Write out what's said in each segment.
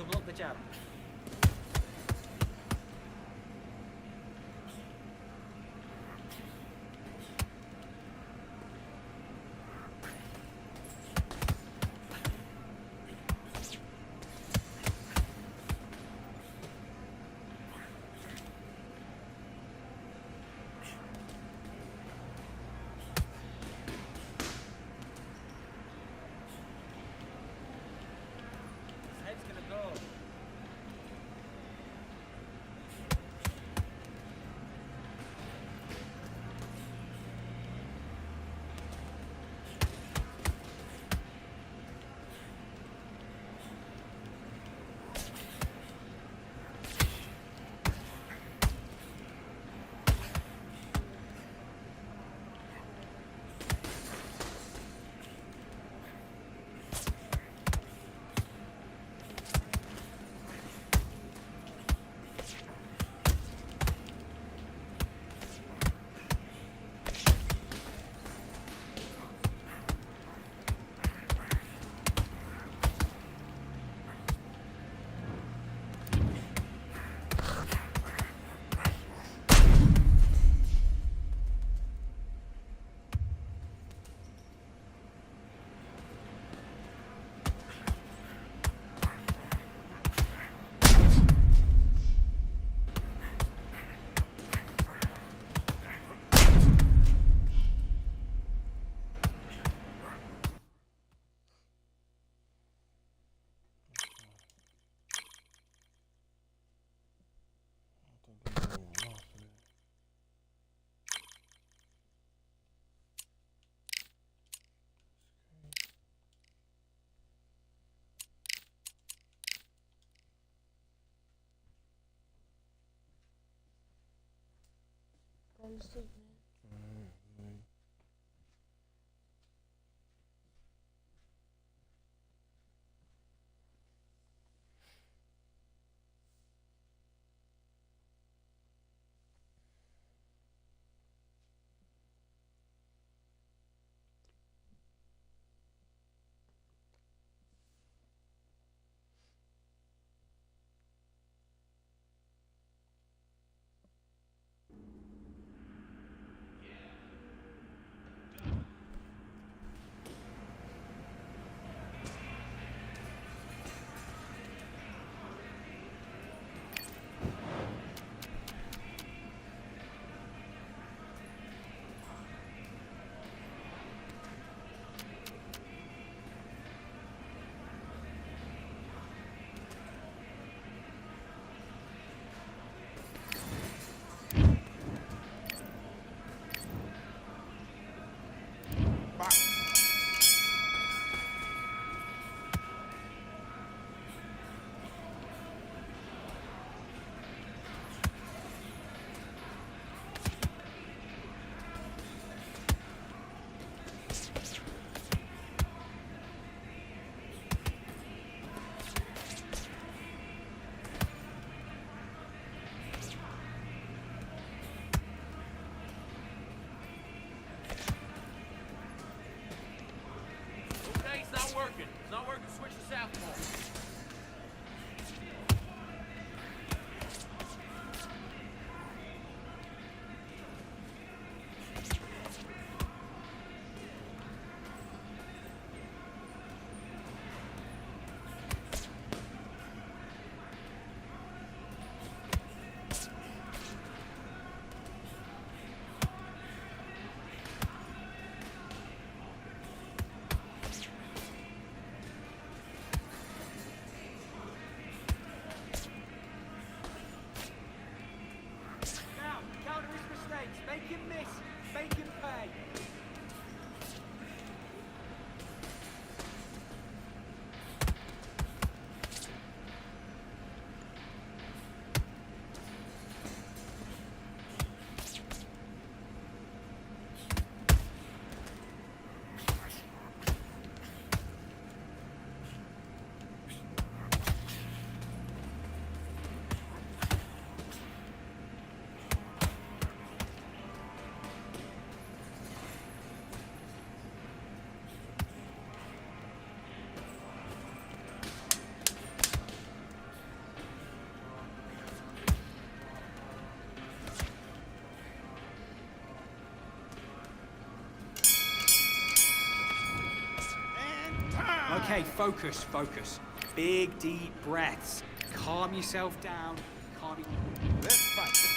to block the jab. Fall asleep, man. It's not working. Switch to southpaw. Okay, focus, focus. Big, deep breaths. Calm yourself down. Let's fight.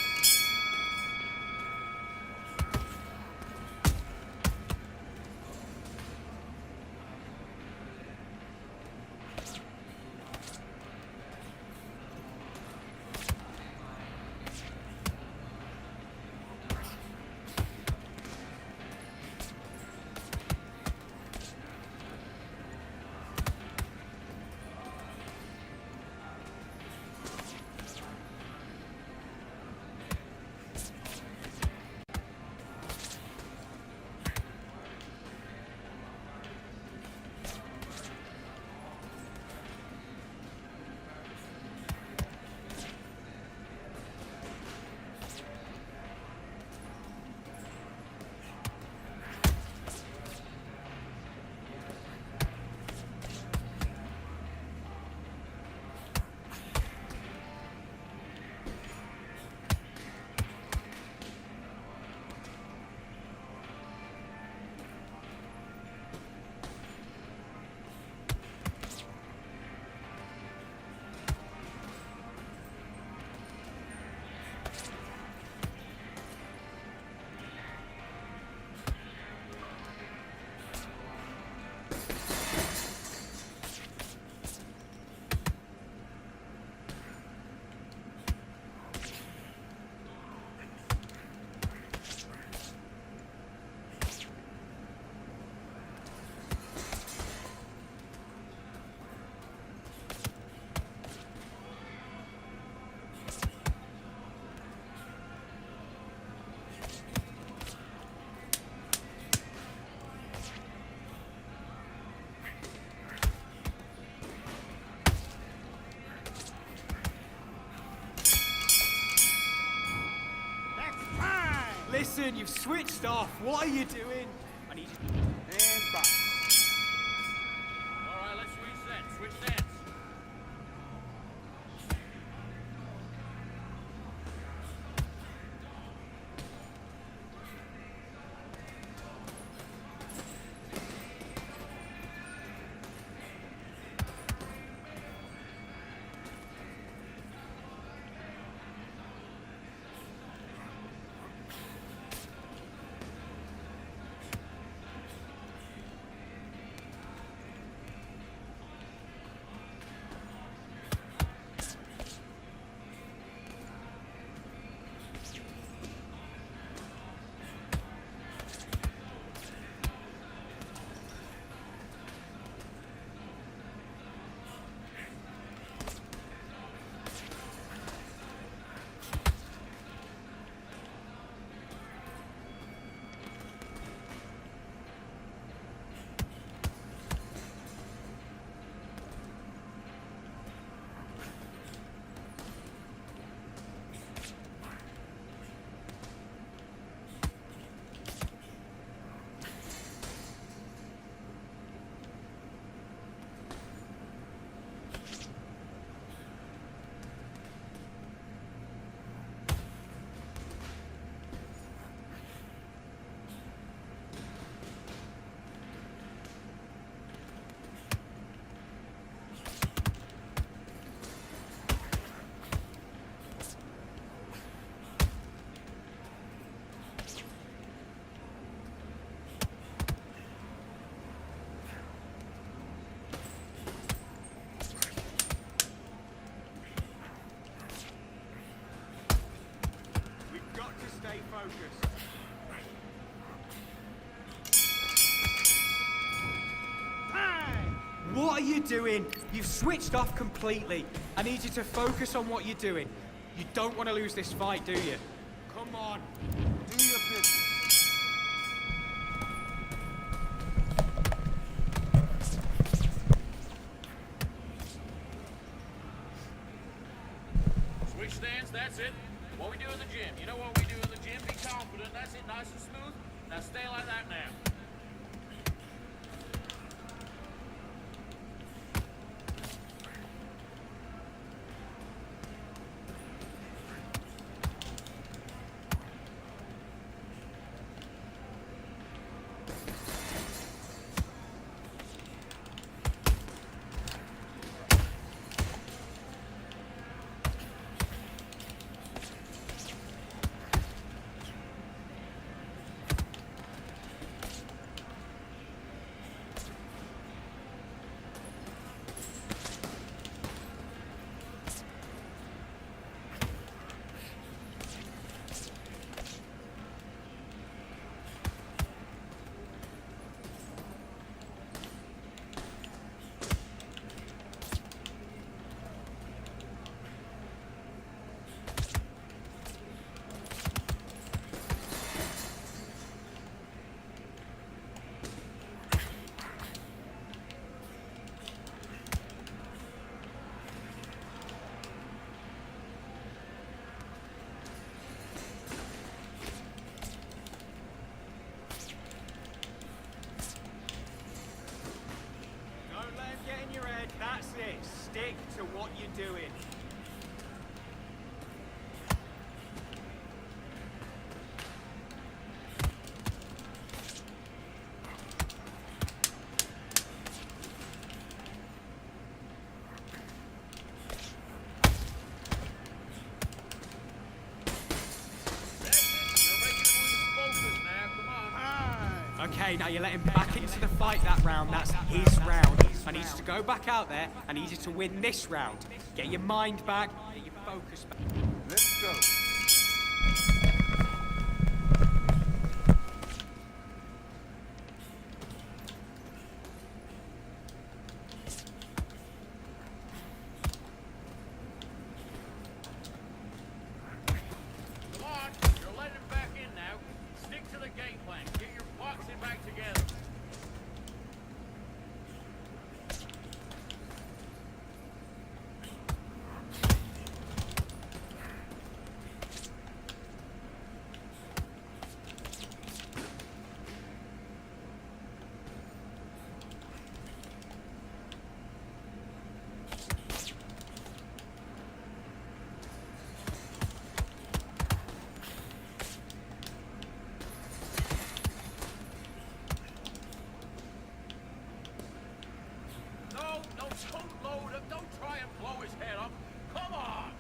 Listen, you've switched off. What are you doing? I need you. And back. All right, let's reset. Switch stance. Stay focused. What are you doing? You've switched off completely. I need you to focus on what you're doing. You don't want to lose this fight, do you? Come on. Do your business. Switch stance, that's it. What we do in the gym. You know what we do in the gym? Be confident. That's it, nice and smooth. Now stay like that now. Okay, now you let him back into the fight that round. That's his round. I need you to go back out there. I need you to win this round. Get your mind back, get your focus back. Let's go. Come on, you're letting him back in now. Stick to the game plan. Get your boxing back together. No, don't load him. Don't try and blow his head up. Come on.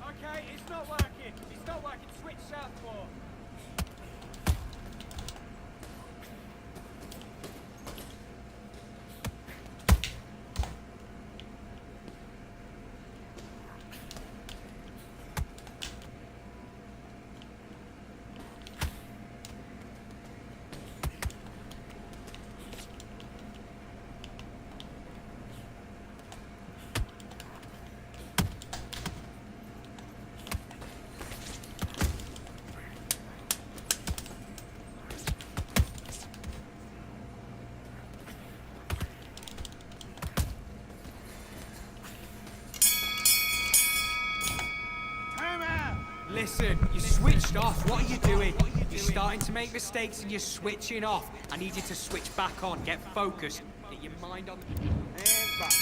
Okay, it's not working. It's not working. Switch southpaw. Listen, you switched off. What are you doing? You're starting to make mistakes and you're switching off. I need you to switch back on. Get focused. Get your mind on... And back.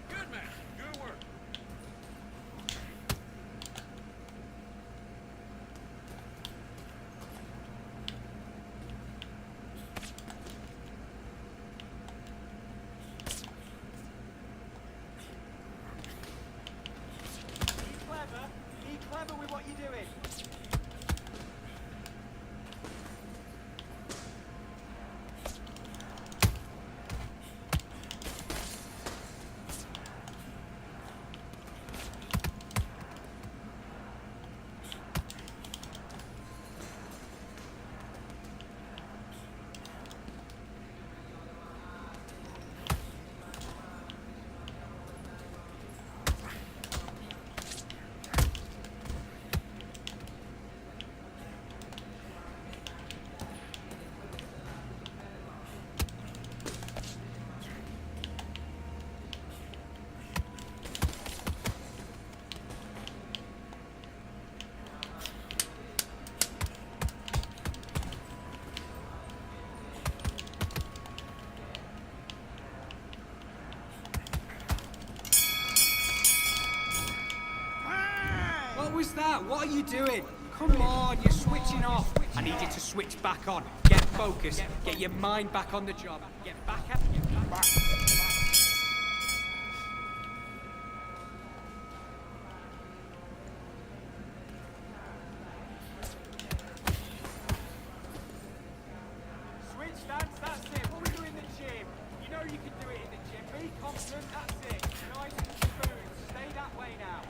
Good man. Good work. Be clever. Be clever with what you're doing. What was that? What are you doing? Come on, you're switching off. I need you to switch back on. Get focused. Get your mind back on the job. Get back at get back. Switch stance, that's it. What we do in the gym. You know you can do it in the gym. Be confident, that's it. Nice and smooth. Stay that way now.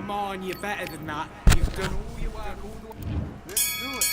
Come on, you're better than that. You've done all your work all the way. Let's do it.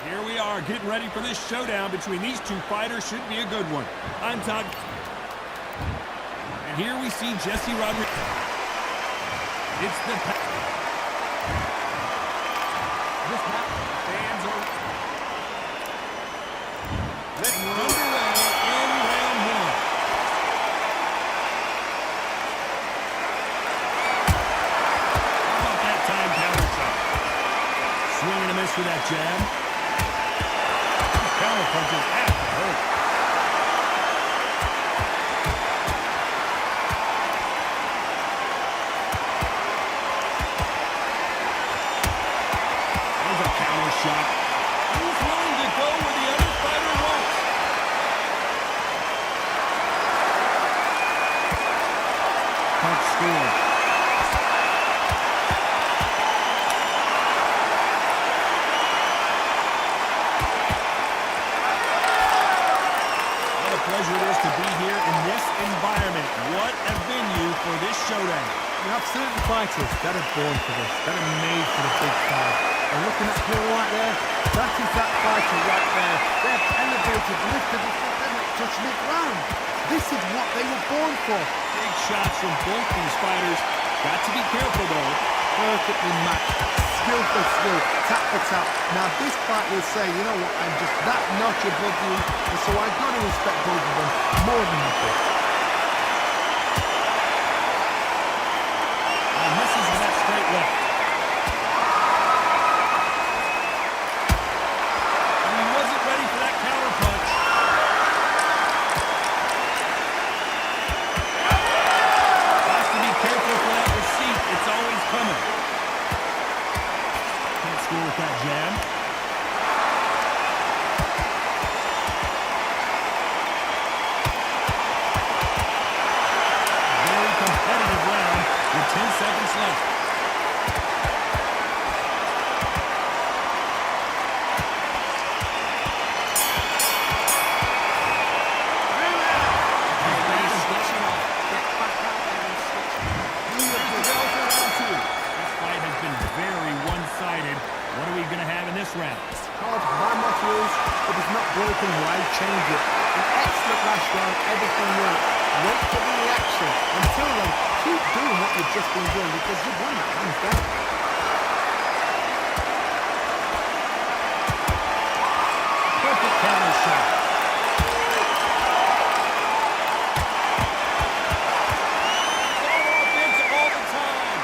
Here we are, getting ready for this showdown between these two fighters. Should be a good one. I'm Todd. And here we see Jesse Rodriguez. It's the fans are underway in round one. How about that time counter shot? Swing and a miss for that jab. Counter punches have to hurt. There's a counter shot. Who's willing to go where the other fighter wants? Punch score. What a venue for this showdown. You have certain fighters that are born for this, that are made for the big fight. And looking at Hill right there, that is that fighter right there. They're elevated, lifted, they're not touching the ground. This is what they were born for. Big shots from both these fighters. Got to be careful, though. Perfectly matched, skill for skill, tap for tap. Now this fight will say, you know what, I'm just that notch above you, and so I've got to respect both of them more than nothing. And misses with that straight left. And he wasn't ready for that counter punch. Has to be careful for that receipt. It's always coming. Can't score with that jab. Very competitive round with 10 seconds left. This fight has been very one-sided. What are we going to have in this round? Hard, my motto is, if it's not broken, why change it? An excellent last round, everything worked. Wait for the reaction. Until then, keep doing what you've just been doing because you've won it, hands down. Perfect counter shot. All offense all the time.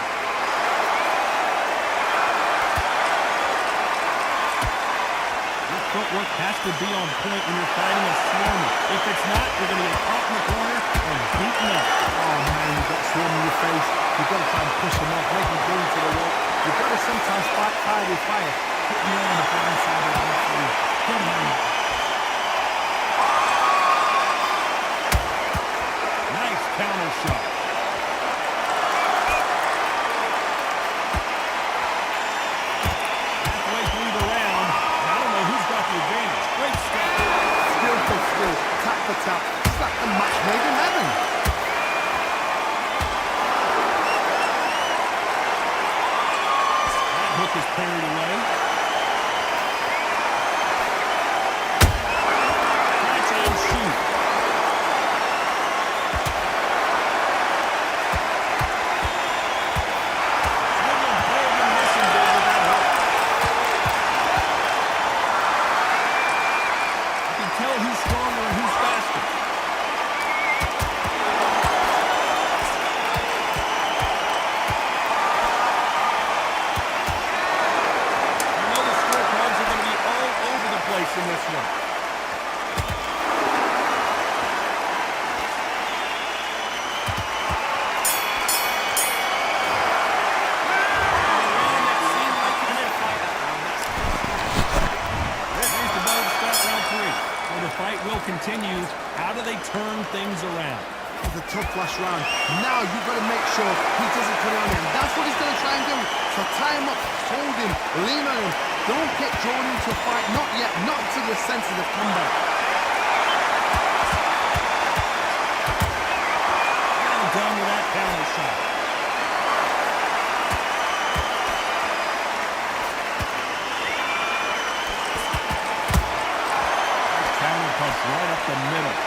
Your footwork has to be on point when you're fighting a Swarmy. If it's not, you're going to get caught in the corner and beaten up. Oh man, you've got Swarm in your face. You've got to try and push him off, make him go into the wall. You've got to sometimes fight fire with fire. Put me on the blind side of the referee. Good man. Nice counter shot. Halfway through the round, I don't know who's got the advantage. Great stuff. Skill for skill, tap for tap. It's like the match made in heaven. That hook is parried away. Catch and shoot. Swinging hard and missing there with that hook. You can tell who's stronger and who's faster. You know the scorecards are going to be all over the place in this one. Here's the bell to start round 3. So the fight will continue. How do they turn things around? It was a tough last round. Now you've got to make sure he doesn't put it on him. That's what he's going to try and do. So tie him up, hold him, lean on him. Don't get drawn into a fight. Not yet. Not until you're sensitive. Come back. Well done with that counter shot. Counter punch right up the middle.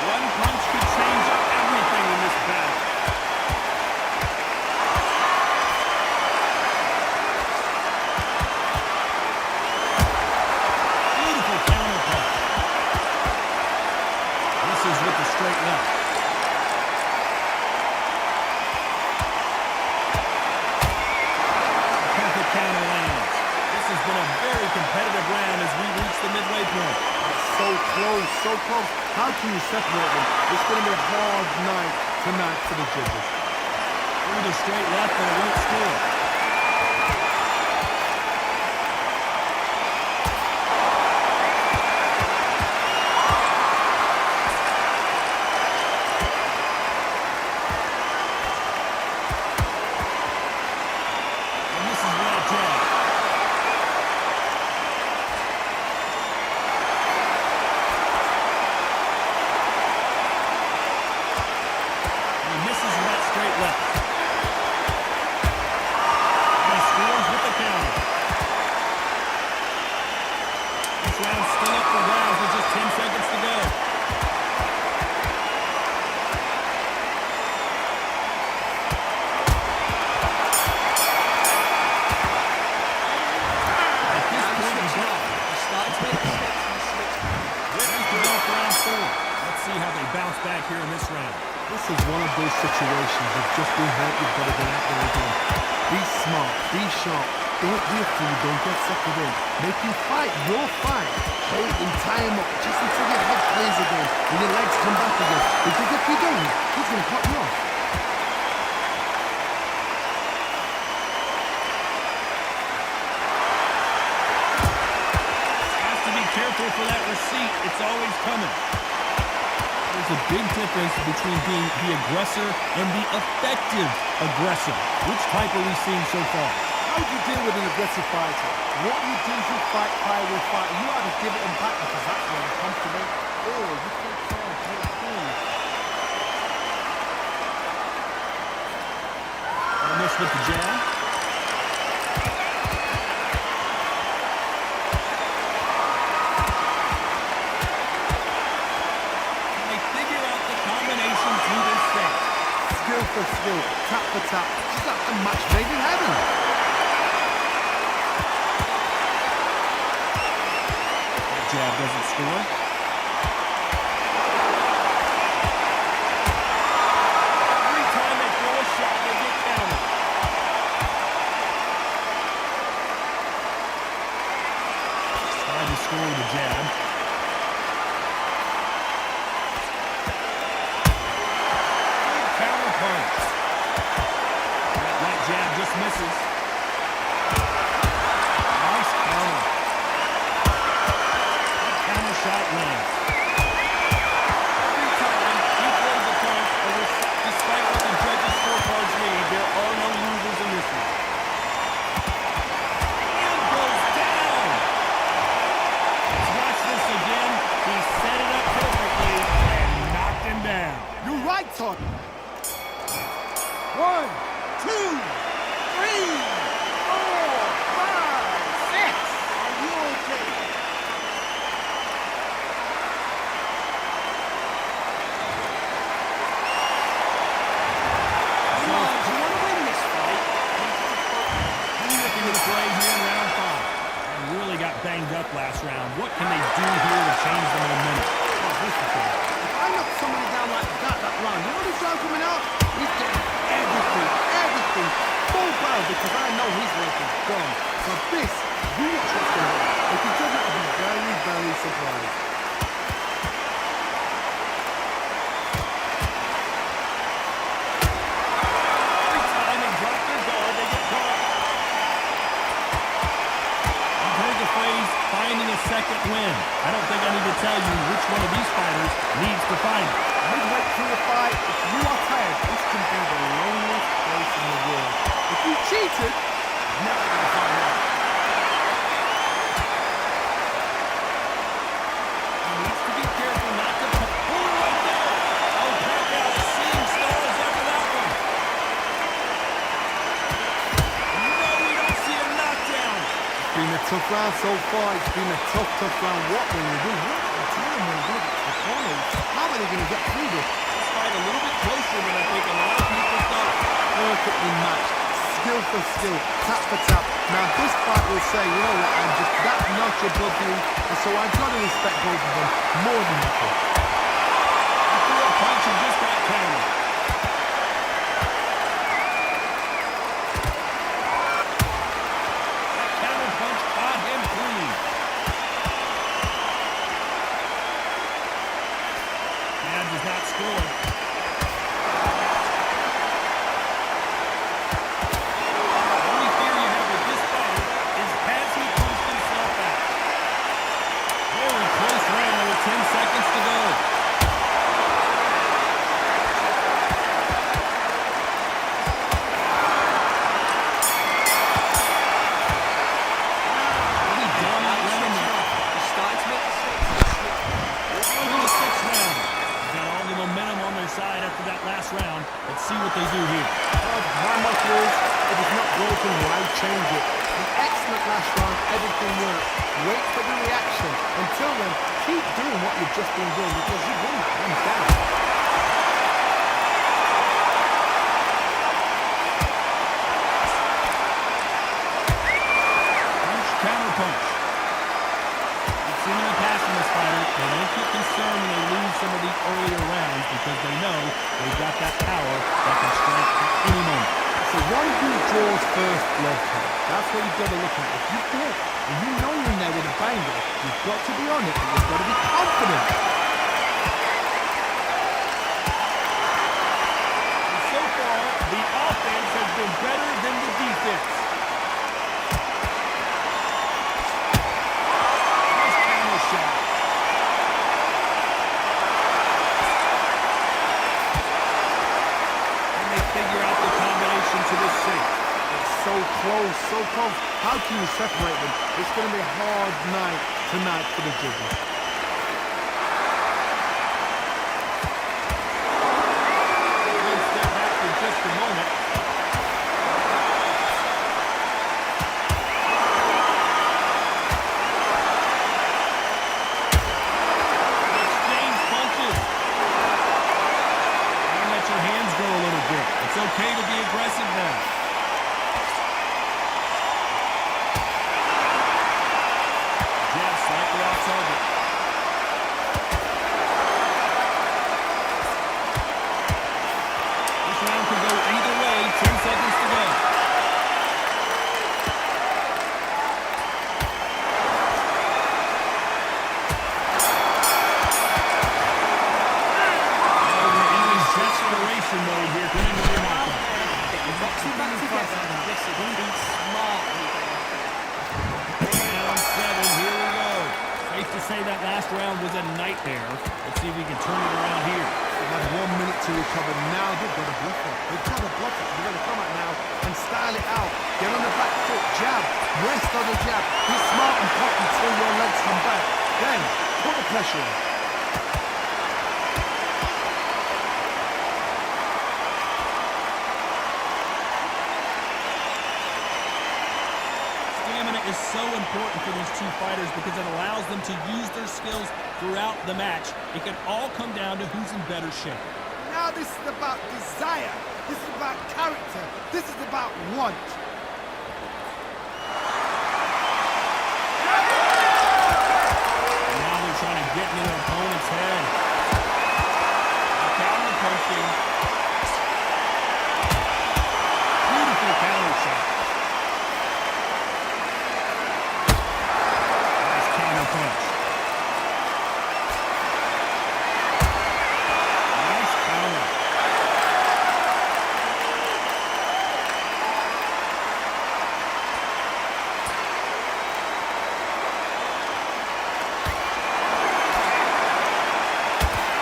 One punch could change everything in this battle. Beautiful counter punch. This is with the straight left. Perfect counter lands. This has been a very competitive round as we reach the midway point. So close, so close. How can you separate them? It's going to be a hard night tonight for the judges. Through the straight left, but it won't score. And this is where jab. bounce back here in this round. This is one of those situations of just being hurt, you've got to go out there again. Be smart, be sharp. Don't be a fool, don't get suckered in. Make him fight your fight. Hold and tie him up just until your head plays again and your legs come back again. Because if you don't, he's going to cut you off. Has to be careful for that receipt. It's always coming. There's a big difference between being the aggressor and the effective aggressor. Which type are we seeing so far? How do you deal with an aggressive fighter? What you do is you fight fire with fire. You either give it them back because that's where they're comfortable, or you take care and play it cool. Almost with the jab. Can they figure out the combination to this thing? Skill for skill, tap for tap. Just like a match made in heaven. Jab doesn't score. Every time they throw a shot, they get countered. Tried to score with a jab. Good counter punch. That jab just misses. Nice counter. Counter shot lands. Every time he throws a punch, despite what the judges' scorecards read, there are no losers in this one. And goes down. Let's watch this again. He set it up perfectly and knocked him down. You're right, Todd. 1, 2, 3, 4, 5, 6. Are you okay? Come on, do you want to win this fight? Looking to play here in round 5. And really got banged up last round. What can they do here to change the momentum? Oh, this is it. If I knock somebody down like that round, you know this round coming out? He's getting everything, full barrel because I know his work is done. So this, you watch what's going to happen. If he doesn't, I'll be very, very surprised. Every time they drop their guard, they get caught. You've heard the phrase, finding a second win. I don't think I need to tell you which one of these fighters needs to find it. Midway through the fight, if you are tired, this can be the loneliest place in the world. If you cheated, you're never going to find out. He needs to be careful not to pull it right there. Oh, back out. Seeing stars after that one. No, we don't see a knockdown. It's been a tough round so far. It's been a tough round. What will we do? What will the team do? The corners. How are they going to get through this? This fight a little bit closer than I think a lot of people thought. Perfectly matched. Skill for skill. Tap for tap. Now this fight will say, you know what, that's not your blood group. And so I've got to respect both of them more than you could. He threw a punch and just got countered. That counter punch caught him clean. Jab does not score. The only fear you have with this fighter is has he punched himself out? Very close round with 10 seconds to go. Pretty dominant running there. He's starting to make mistakes. On to the 6th round. They've got all the momentum on their side after that last round. Let's see what they do here. My motto is, if it's not broken, why change it? An excellent last round, everything works. Wait for the reaction. Until then, keep doing what you've just been doing because you've won that hands down. Punch, counter punch. We've seen in the past from this fighter. They don't get concerned when they lose some of these earlier rounds because they know they've got that power that can strike at any moment. So one who draws first blood card. That's what you've got to look at. If you do it and you know you're in there with a banger, you've got to be on it and you've got to be confident. And so far, the offense has been better than the defense. Nice counter shot. And they figure out the combination to the sink. It's so close, so close. How can you separate them? It's going to be a hard night tonight for the judges. Let's step back for just a moment. Exchange punches. And let your hands go a little bit. It's okay to be aggressive now. Jab slightly off target. This round could go either way. 10 seconds to go. Now we're entering desperation mode here. Getting ready to happen. Boxing back together. Listen, be smart. Round 7, here we go. Safe to say that last round was a nightmare. Let's see if we can turn it around here. They've had 1 minute to recover. Now they've got to bluff it. They've got to bluff it. They've got to come out now and style it out. Get on the back foot, jab, rest on the jab. Be smart and pop until your legs come back. Then, put the pressure on. Stamina is so important for these two fighters because it allows them to use their skills throughout the match. It can all come down to who's in better shape. Now this is about desire. This is about character. This is about want. And now they're trying to get into their opponent's head. Counter punching. Beautiful counter shot. Nice counter punch. Nice counter.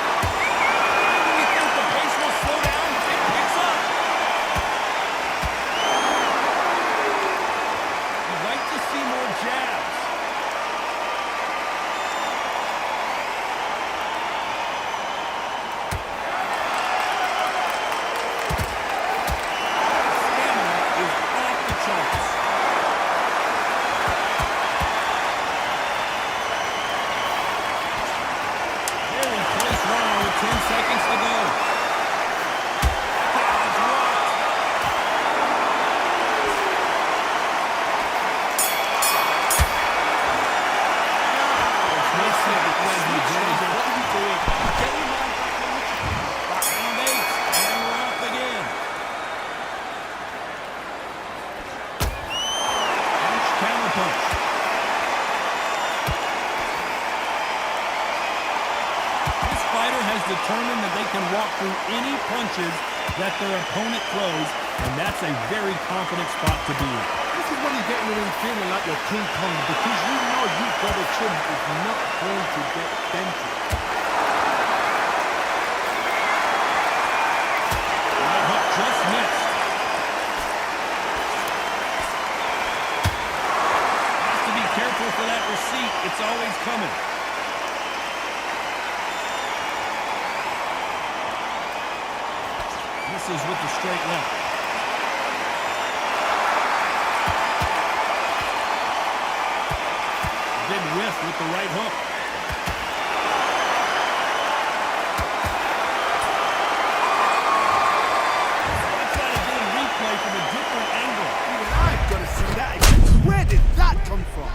You think the pace will slow down? It picks up. You'd like to see more jabs. Stamina is off the charts. Very close round with 10 seconds to go. That's rocked. It's not set because the judge is what you do it. Round 8, and we're off again. Punch, counter punch. This fighter has determined that they can walk through any punches that their opponent throws, and that's a very confident spot to be in. This is when you get in the ring feeling like you're King Kong because you know you've got a chin that is not going to get dented. Right hook just missed. Has to be careful for that receipt. It's always coming. Misses with the straight left. Big whiff with the right hook. Let's try to get a replay from a different angle. Even I've got to see that again. Where did that come from?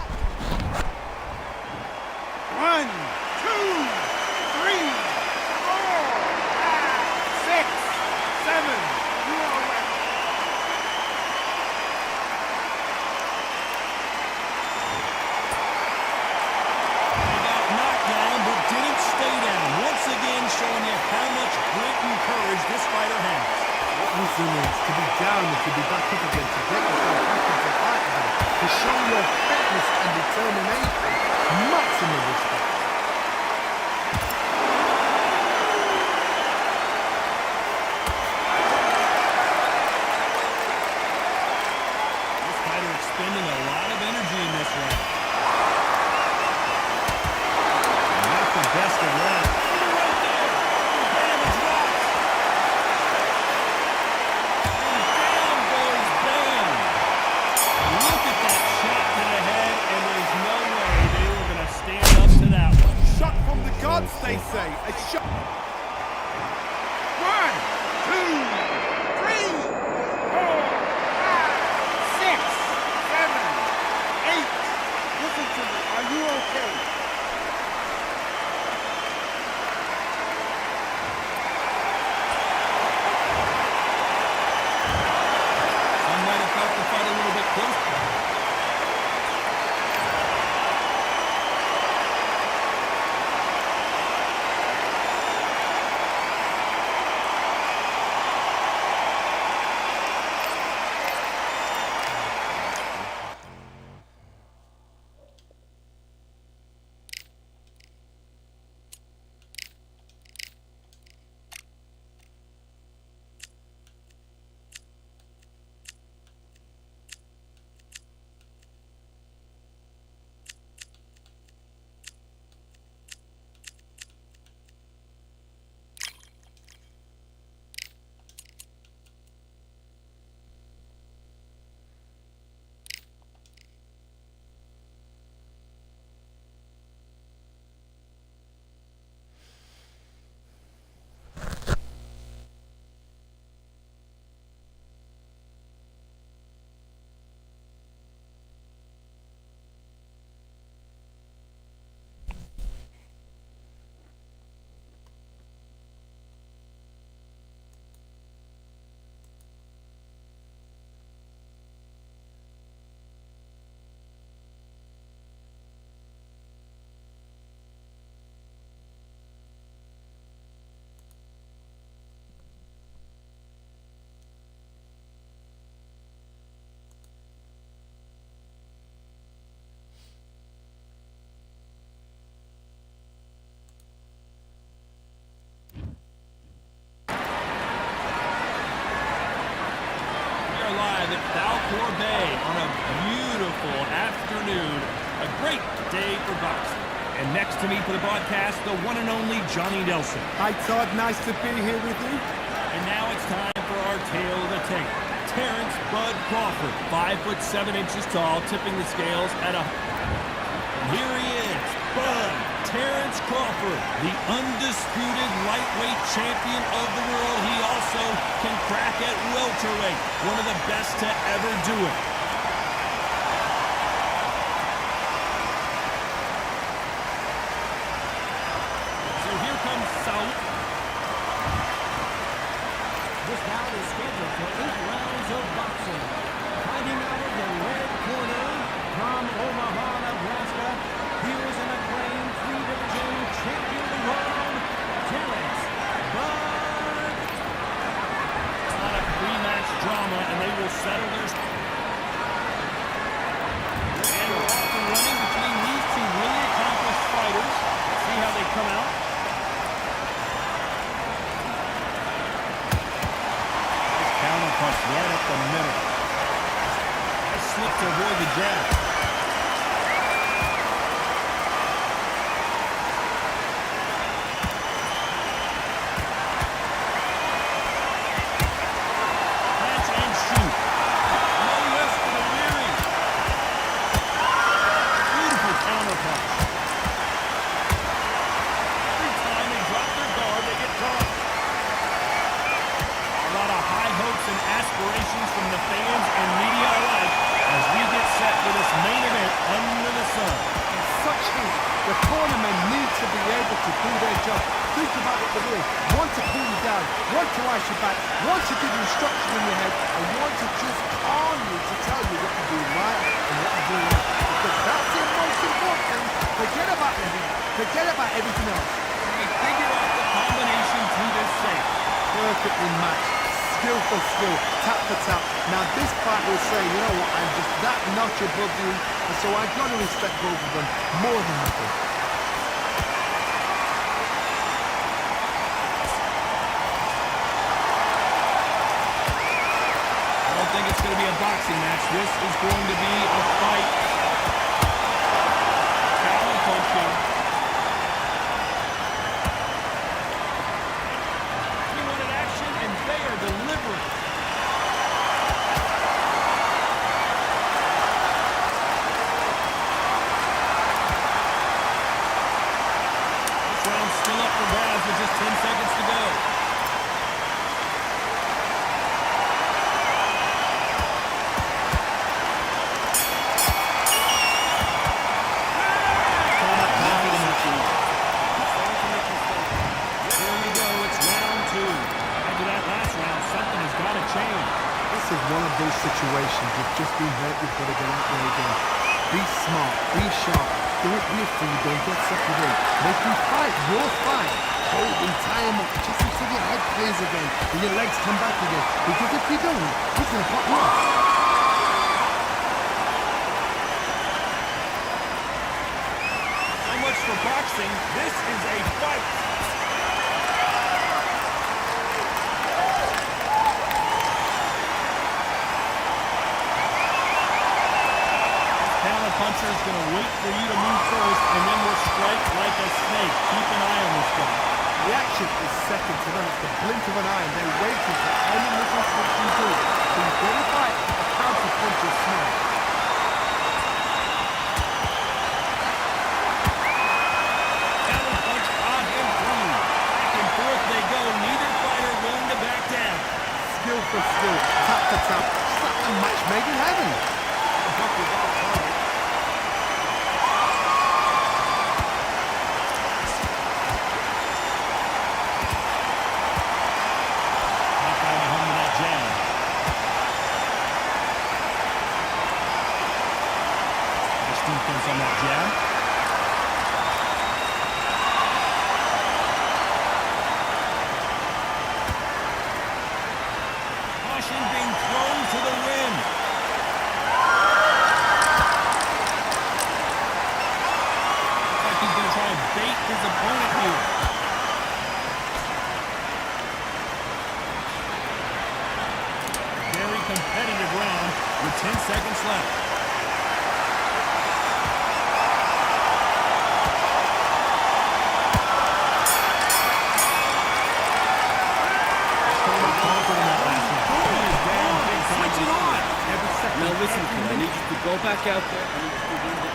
One, resilience, to be down and to be back up again, to get yourself back into the fight again, to show your fitness and determination. Maximum respect. This fighter expending a lot of energy in this round. Not the best of luck. Right there. Damage drops. And down goes Bam. Look at that shot to the head, and there's no way they were going to stand up to that one. Shot from the gods, they say. A shot. 1, 2, 3, 4, 5, 6, 7, 8. Listen to me. Are you okay? Some might have felt the fight a little bit closer. Bay on a beautiful afternoon. A great day for boxing. And next to me for the broadcast, the one and only Johnny Nelson. Hi Todd, nice to be here with you. And now it's time for our tale of the tape. Terrence Bud Crawford, 5'7" tall, tipping the scales at a... And here he is, Bud Terrence Crawford, the undisputed lightweight champion of the world. He also can crack at welterweight, one of the best to ever do it. So here comes Saul. This bout is scheduled for 8 rounds of boxing. Fighting out of the red corner from Omaha, Nebraska, here's an acclaimed three-division champion of the world, Terrence Bud. A lot of pre-match drama, and they will settle their... And we're off and running between these two really accomplished fighters. Let's see how they come out. Counter punch right up the middle. Nice slip to avoid the jab. Catch and shoot. No rest for the weary. Beautiful counter punch. Every time they drop their guard, they get caught. A lot of high hopes and aspirations from the fans and media alike as we get set for this main event under the sun. In such heat, the cornermen need to be able to do their job. Think about what they're doing. One to pull you down, one to ice you back, one to give you instruction in your head, and one to just calm you to tell you what to do right and what to do wrong. Because that's the most important thing. Forget about the heat. Forget about everything else. They figure out the combination to this safe. Perfectly matched. skill for skill, tap for tap. Now this fight will say, you know what, I'm just that notch above you, and so I've got to respect both of them more than nothing. I don't think it's going to be a boxing match. This is going to be a fight. Counter punching. We wanted action, and they are delivering. This round's still up for grabs with just 10 seconds to go. This is one of those situations you've just been hurt, you've got to get out there again. Be smart, be sharp, don't be a fool, don't get sucked in. Make him fight, your fight. Hold him, tie him up, just until your head clears again and your legs come back again. Because if you don't, he's going to pop you off. So much for boxing. This is a fight. Puncher is going to wait for you to move first and then will strike like a snake. Keep an eye on this guy. The action is second to none. It's the blink of an eye, and they're waiting for any little switch you do. So you've got to fight a counter punch is smart. Counter punch on him clean. Back and forth they go. Neither fighter willing to back down. Skill for skill, tap for tap. It's like a match made in heaven. Defense on that jab. Caution being thrown to the rim. Looks like he's going to try to bait his opponent here. Very competitive round with 10 seconds left. Now listen, kid, I need you to go back out there. I need you to win the...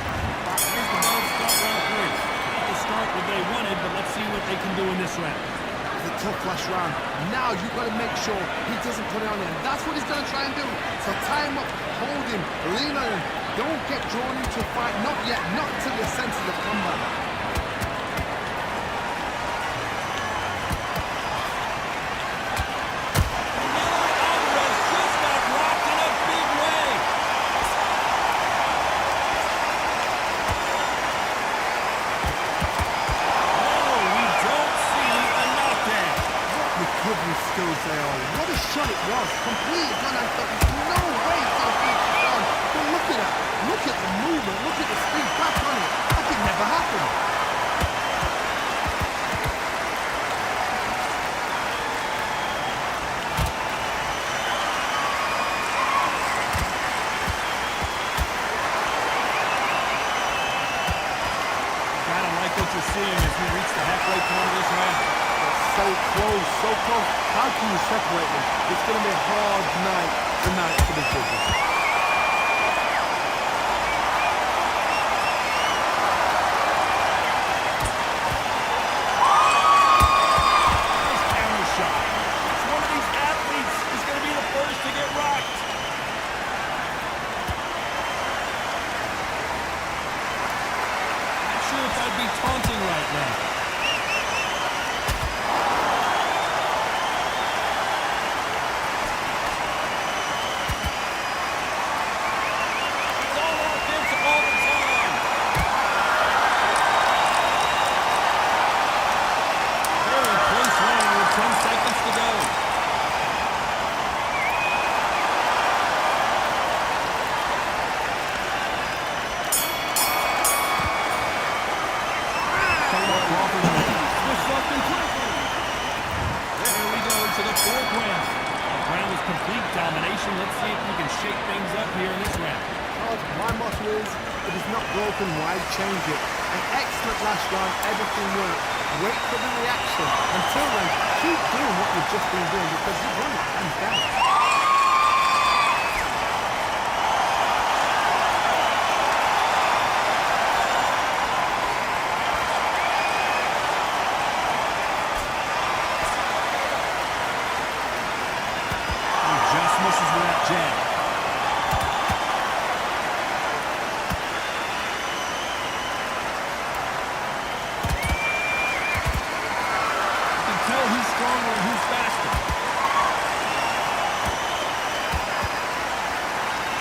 Here's the ball to start round 3. Not the start what they wanted, but let's see what they can do in this round. It's a tough last round. Now you've got to make sure he doesn't put it on him. That's what he's going to try and do. So tie him up, hold him, lean on him. Don't get drawn into a fight. Not yet. Not until your senses of combat. Skills they are. What a shot it was. Completely done. I thought there's no way it's going to be done. But look at that. Look at the movement. Look at the speed back on it. That could never happen. Gotta like what you're seeing as we reach the halfway point of this round. So close, so close. How can you separate them? It's going to be a hard night tonight for the judges. Taunting right now. broken, why change it? An excellent last round, everything worked. Wait for the reaction. Until then, keep doing what you've just been doing because you've won it hands down. Just misses with that jab. You can tell who's stronger and who's faster.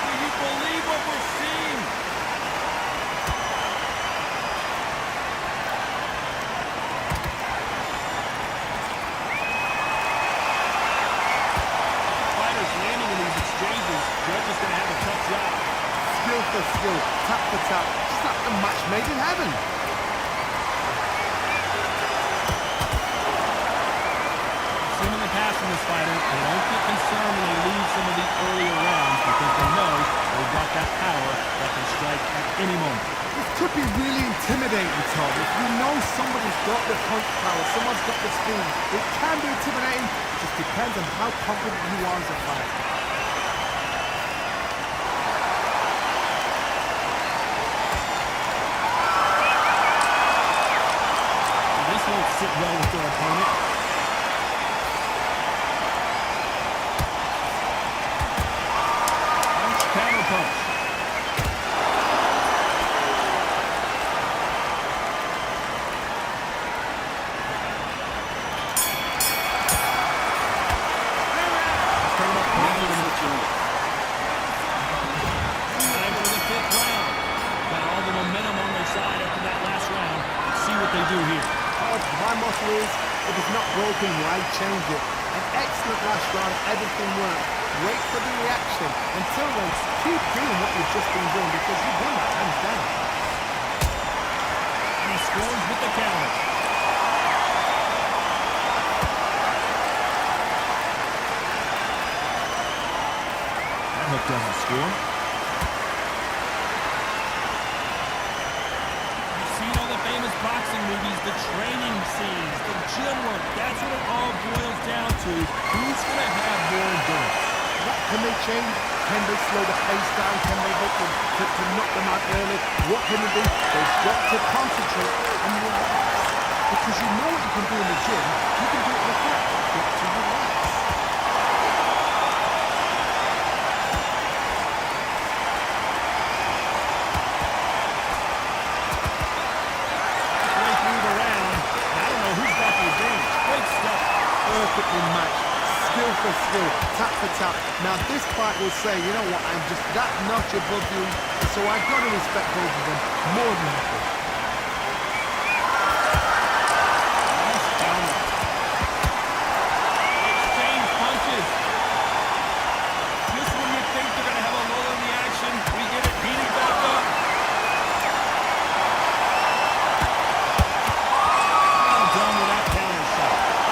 Do you believe what we're seeing? Fighters landing in these exchanges, judges gonna have a tough job. Skill for skill, tap for tap, just like a match made in heaven. Seen in the past from this fighter, they don't get concerned when they lose some of the earlier rounds because they know they've got that power that can strike at any moment. This could be really intimidating, Tom. If you know somebody's got the punch power, someone's got the speed, it can be intimidating. It just depends on how confident you are as a fighter. This won't sit well with their opponent. Counter punch. Time for the fifth round. Got all the momentum on their side after that last round. Let's see what they do here. Oh, my motto is, if it's not broken, why change it? An excellent last round, everything worked. Wait for the reaction. Until then, keep doing what you've just been doing because you've won it hands down. And he scores with the counter. That hook doesn't score. You've seen all the famous boxing movies, the training scenes, the gym work. That's what it all boils down to. Who's going to have more endurance? What can they change? Can they slow the pace down? Can they hook them to knock them out early? What can they do? They've got to concentrate and relax. Because you know what you can do in the gym, you can do it in the fight. You've got to relax. Way through the round. I don't know who's got the advantage. Great stuff. Perfectly matched. Skill for skill, tap for tap. Now this fight will say, you know what, I'm just that notch above you, so I've got to respect both of them more than equal. Nice counter. Exchange punches. Just when you think they're going to have a lull in the action, we get it beating back up. Well done with that counter shot.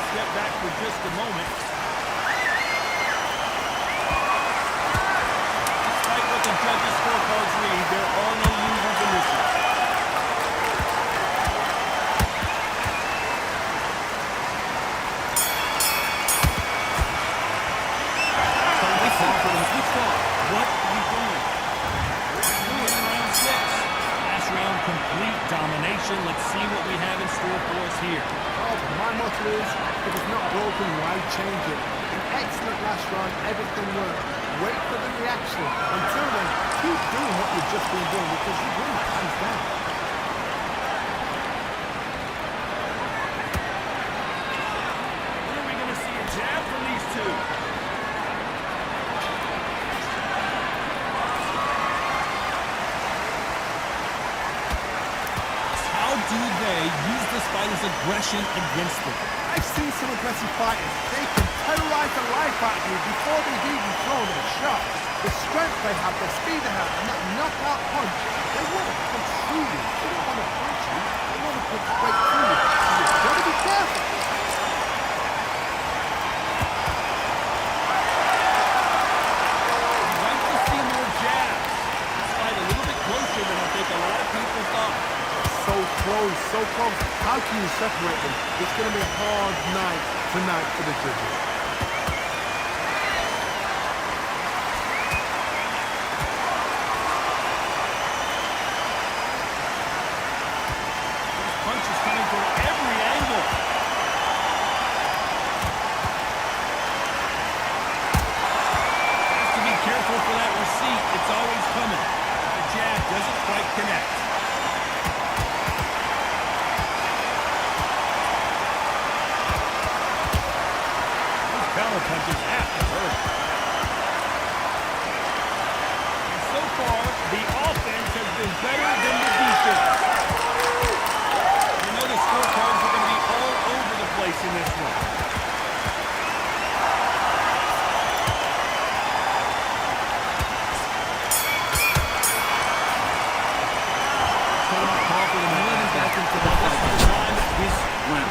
Step back for just a moment. Despite what the judges' scorecards read, there are no losers in this one. What are you doing? Round 6. Last round complete domination. Let's see what we have in store for us here. Oh, my motto is, if it's not broken, why change it? An excellent last round, everything worked. Wait for the reaction. Until then, keep doing what you've just been doing because you've won it hands down. When are we going to see a jab from these two? How do they use this fighter's aggression against them? I've seen some aggressive fighters. They can terrorize the life out of you before they've even thrown a shot. The strength they have, the speed they have, and that knockout punch, they want to punch through you. They don't want to punch you. They want to punch straight through you. So you've got to be careful. close, so close. How can you separate them? It's going to be a hard night tonight for the judges. Punches coming from every angle. Has to be careful for that receipt. It's always coming. The jab doesn't quite connect. Those counter punches have to hurt. And so far, the offense has been better than the defense. You know the scorecards are going to be all over the place in this one. Back into the fight. This round.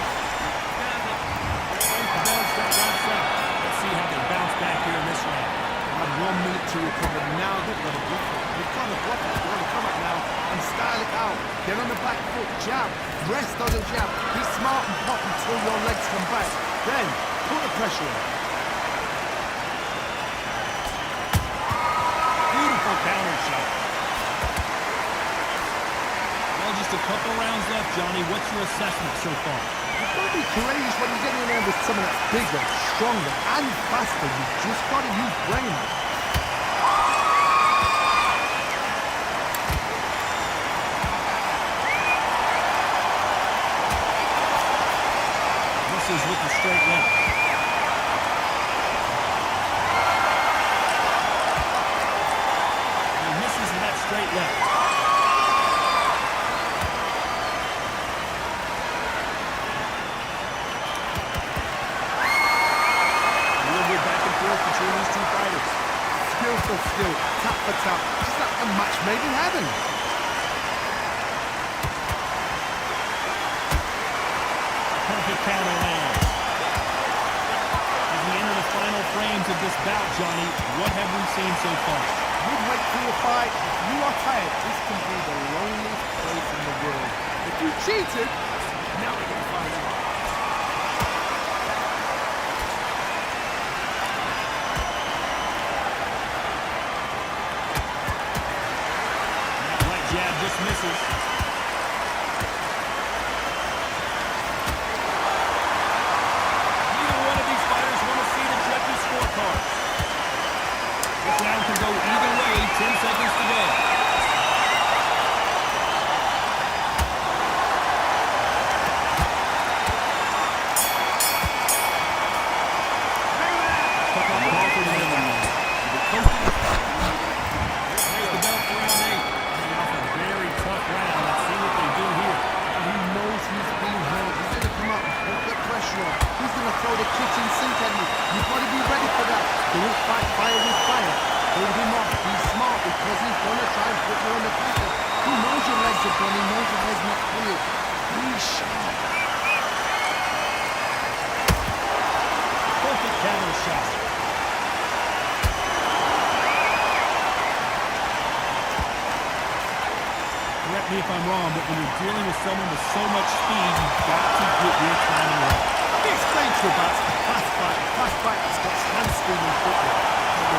Let's see how they bounce back here in this round. Have 1 minute to recover. Now they've got to bluff it. They've got to bluff it. They've got to come up now and style it out. Get on the back foot, jab. Rest on the jab. Be smart and pop until your legs come back. Then put the pressure on. Beautiful counter shot. Well, just a couple rounds left, Johnny. What's your assessment so far? You've got to be courageous when you're getting in there with someone that's bigger, stronger, and faster. You've just got to use brain. Misses with the straight left. And he misses in that straight left. Between these two fighters. Skill for skill, tap for tap, just like a match made in heaven. Perfect counter lands. As we enter the final frames of this bout, Johnny, what have we seen so far? Midway through a fight, if you are tired, this can be the loneliest place in the world. If you cheated, now we're going to find out. Jab just misses. Neither one of these fighters want to see the judges' scorecards. This round can go either way. 10 seconds to go. There's the belt for round 8. Very tough round. Let's see what they do here. He knows he's being held. He's going to come up and put the pressure on. He's going to throw the kitchen sink at you. You've got to be ready for that. Don't fight fire with fire. Hold him off. Be smart because he's going to try and put you on the pressure. He knows your legs are gone. He knows your head's not clear. Be sharp. Perfect counter shot. Correct me if I'm wrong, but when you're dealing with someone with so much speed, you've got to get your timing right. These stage bats are fast fighters got hand speed and footwork.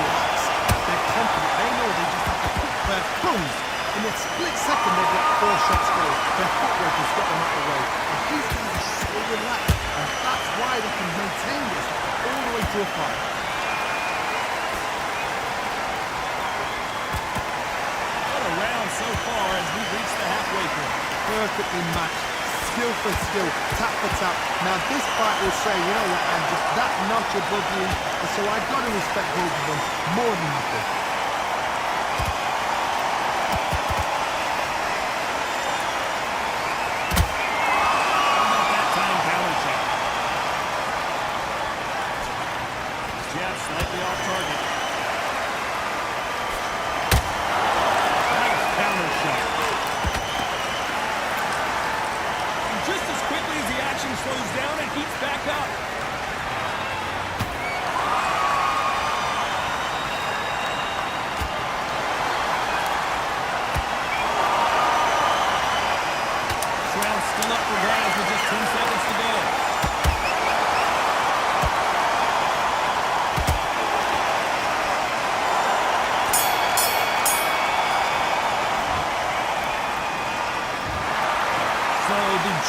Relax. They're confident. They know they just have to put their boom. In a split second, they get 4 shots goal. Their footwork has got them out the way. And these guys are so relaxed. And that's why they can maintain this all the way to a fight. What a round so far as we've reached the halfway point. Perfectly matched. Skill for skill, tap for tap. Now this fight will say, you know what, I'm just that notch above you, and so I've got to respect both of them more than nothing. How about that time counter shot? Jab slightly off target. Nice counter shot. Just as quickly as the action slows down, it heats back up.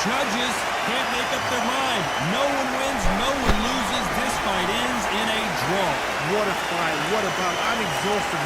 judges can't make up their mind. No one wins, no one loses. This fight ends in a draw. What a fight, what a battle. I'm exhausted.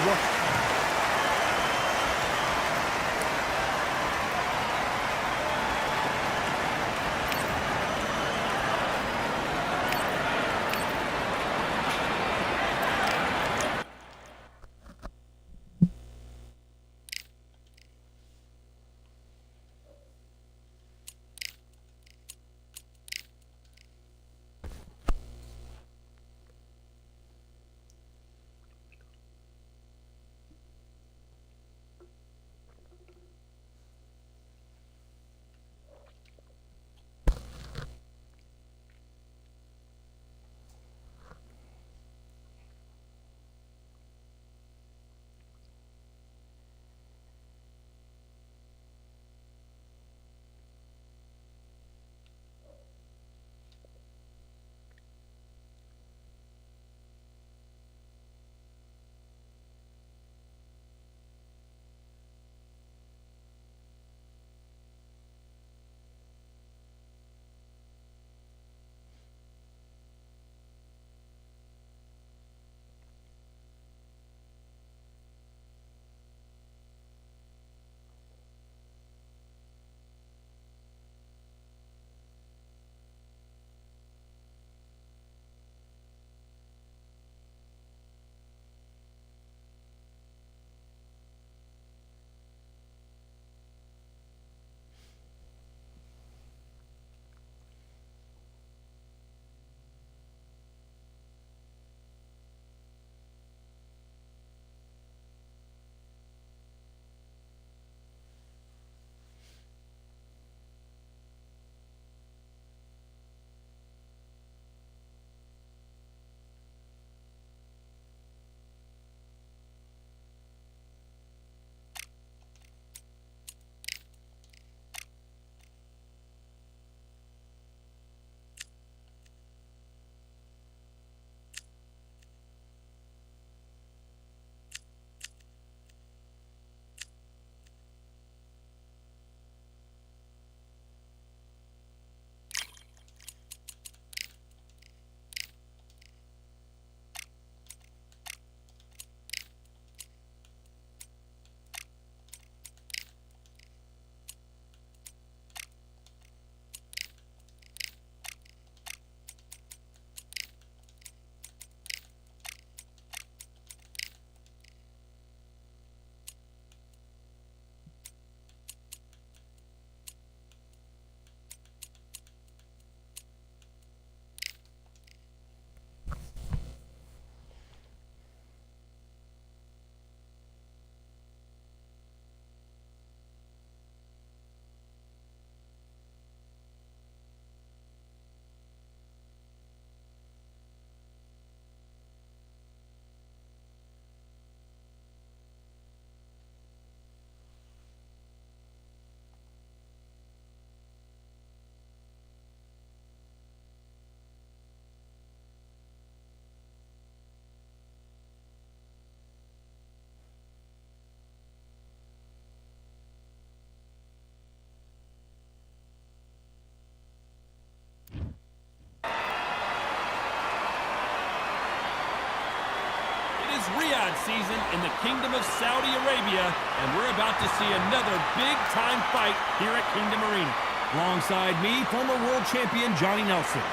Riyadh season in the Kingdom of Saudi Arabia, and we're about to see another big-time fight here at Kingdom Arena. Alongside me, former world champion Johnny Nelson.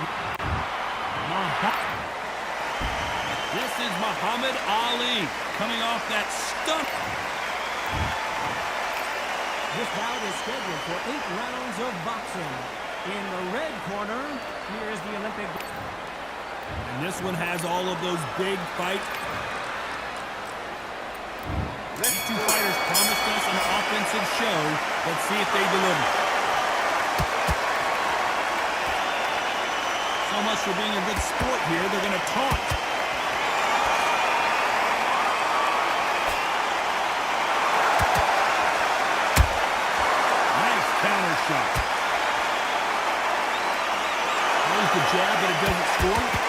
This is Muhammad Ali, coming off that stump. This bout is scheduled for 8 rounds of boxing. In the red corner, here is the Olympic. And this one has all of those big fights. These two fighters promised us an offensive show. Let's see if they deliver. So much for being a good sport here. They're going to taunt. Nice counter shot. There's the jab, but it doesn't score.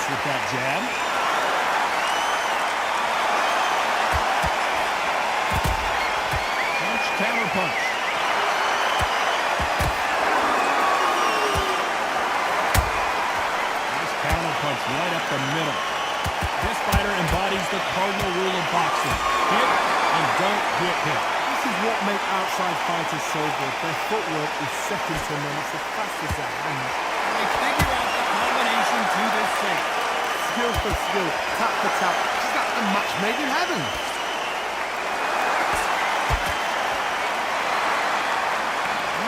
With that jab. punch. Nice counter punch right up the middle. This fighter embodies the cardinal rule of boxing. Hit and don't get hit. This is what makes outside fighters so good. Their footwork is second to none. It's as fast as their hands. They figure out the combination to this safe. Skill for skill, tap for tap. It's like a match made in heaven.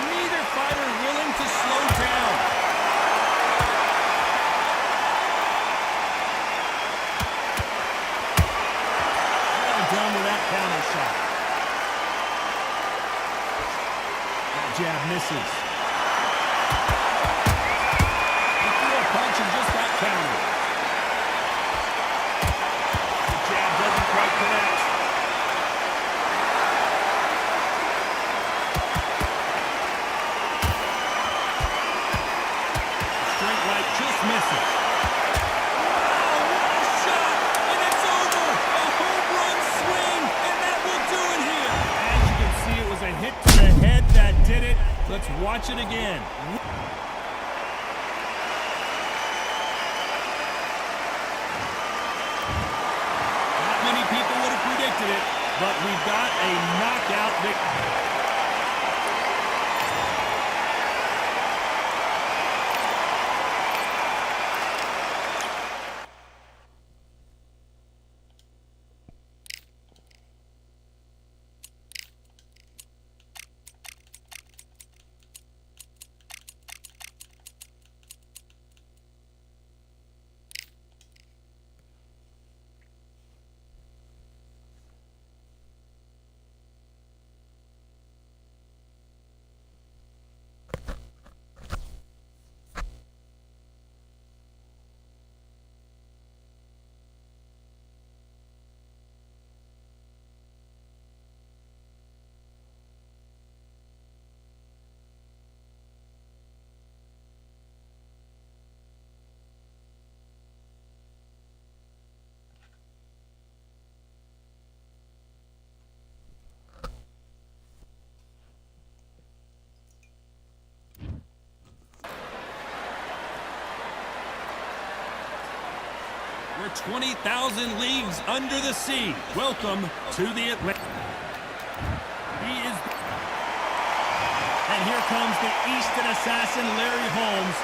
Neither fighter willing to slow down. Well done with that counter shot. That jab misses. He threw a punch and just got countered. The jab doesn't quite connect. Straight right just misses. Wow, what a shot! And it's over! A home run swing, and that will do it here. As you can see, it was a hit to the head that did it. Let's watch it again. Not many people would have predicted it, but we've got a knockout victory. We're 20,000 leagues under the sea. Welcome to the Atlantic. And here comes the Easton assassin, Larry Holmes.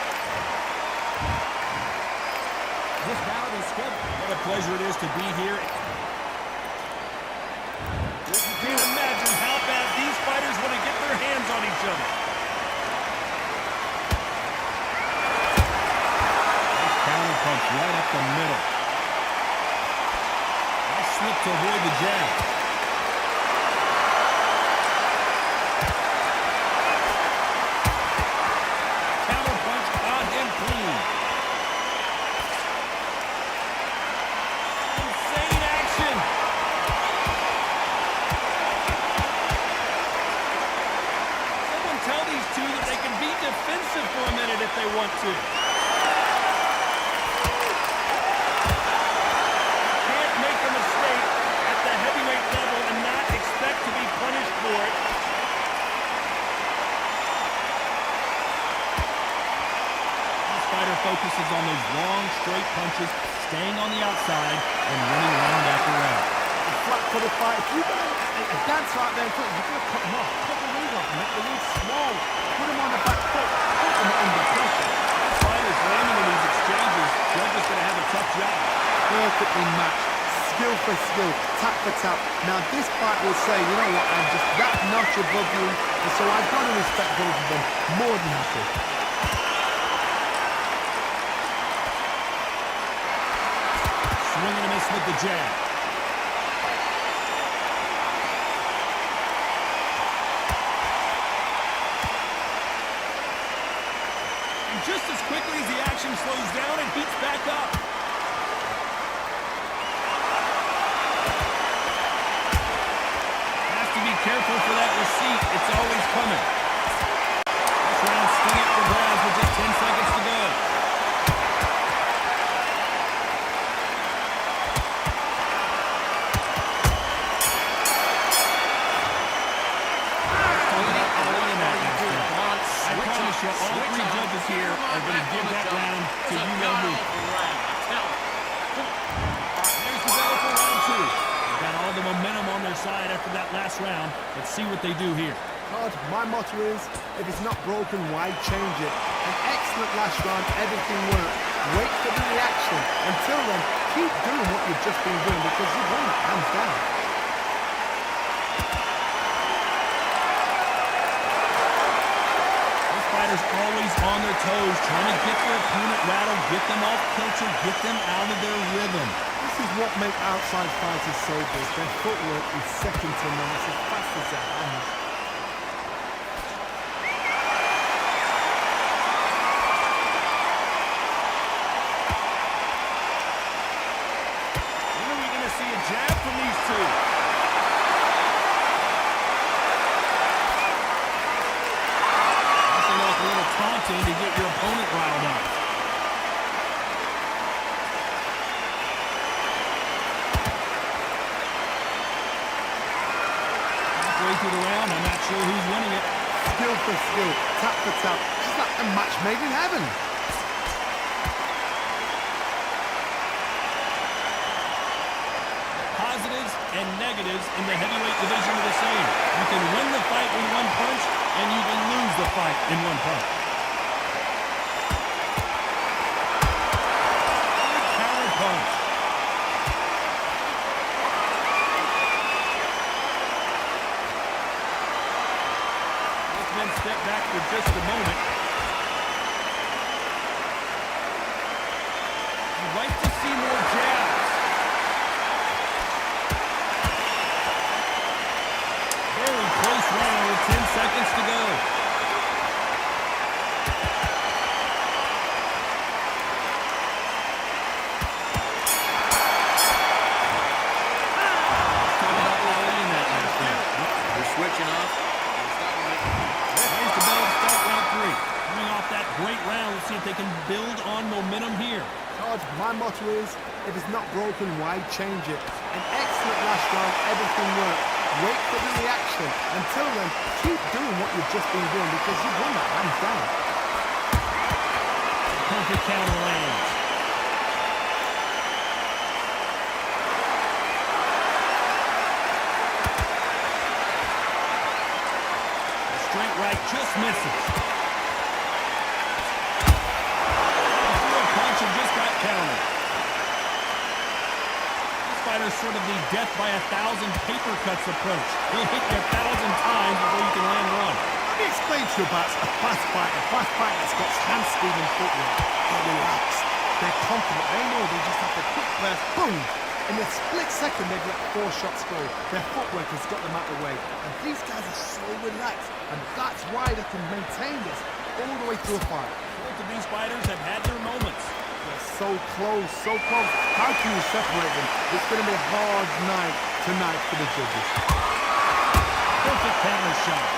This bout is scheduled. What a pleasure it is to be here. You can imagine how bad these fighters want to get their hands on each other. Nice counter punch right up the middle. Nice slip to avoid the jab. Counter punch on him clean. Insane action. Someone tell these two that they can be defensive for a minute if they want to. Can't make a mistake at the heavyweight level and not expect to be punished for it. This fighter focuses on those long, straight punches, staying on the outside and winning round after round. Flat for the fight. If you're going to dance right there in front, you've got to cut him off. Cut the lead off, make the lead small. Put him on the back foot. Put him under pressure. Fighters landing in these exchanges, judges going to have a tough job. Perfectly matched. Skill for skill. Tap for tap. Now this fight will say, you know what, I'm just that notch above you. And so I've got to respect both of them more than happy. Swing and a miss with the jab. And just as quickly as the action slows down, it heats back up. Has to be careful for that receipt. It's always coming. This round sting it for grabs with just 10 seconds to go. about all three judges here are going to give that round to you-know-who. There's the bell for round two. They've got all the momentum on their side after that last round. Let's see what they do here. God, my motto is, if it's not broken, why change it? An excellent last round, everything worked. Wait for the reaction. Until then, keep doing what you've just been doing because you've won it, hands down. These fighters always on their toes, trying to get their opponent rattled, get them off kilter, get them out of their rhythm. This is what makes outside fighters so good. Their footwork is second to none. It's as fast as their hands. When are we going to see a jab from these two? Nothing like a little taunting to get your opponent riled up. Halfway through the round, I'm not sure who's winning it. Skill for skill, tap for tap. It's like a match made in heaven. Positives and negatives in the heavyweight division are the same. You can win the fight in one punch, and you can lose the fight in one punch. Counter punch. Both men step back for just a moment. You'd like to see more jabs. Very close round with 10 seconds to go. Talk about Ali in that last round. They're switching off. Here's the bell to start round three. Coming off that great round, let's see if they can build on momentum here. God, my motto is, if it's not broken, why change it? An excellent last round, everything worked. Wait for the reaction. Until then, keep doing what you've just been doing because you've won that hands down. Perfect counter lands. The straight right just misses. He threw a punch and just got countered. This fighter's sort of the death by 1,000 paper cuts approach. He'll hit you 1,000 times before you can land one. Let me explain to you about a fast fighter. A fast fighter that's got hand speed and footwork. They're relaxed. They're confident. They know they just have to quick burst, boom! In a split second, they've let 4 shots go. Their footwork has got them out of the way. And these guys are so relaxed. And that's why they can maintain this all the way through a fight. Both of these fighters have had their moments. They're so close, so close. How can you separate them? It's going to be a hard night tonight for the judges. Perfect counter shot.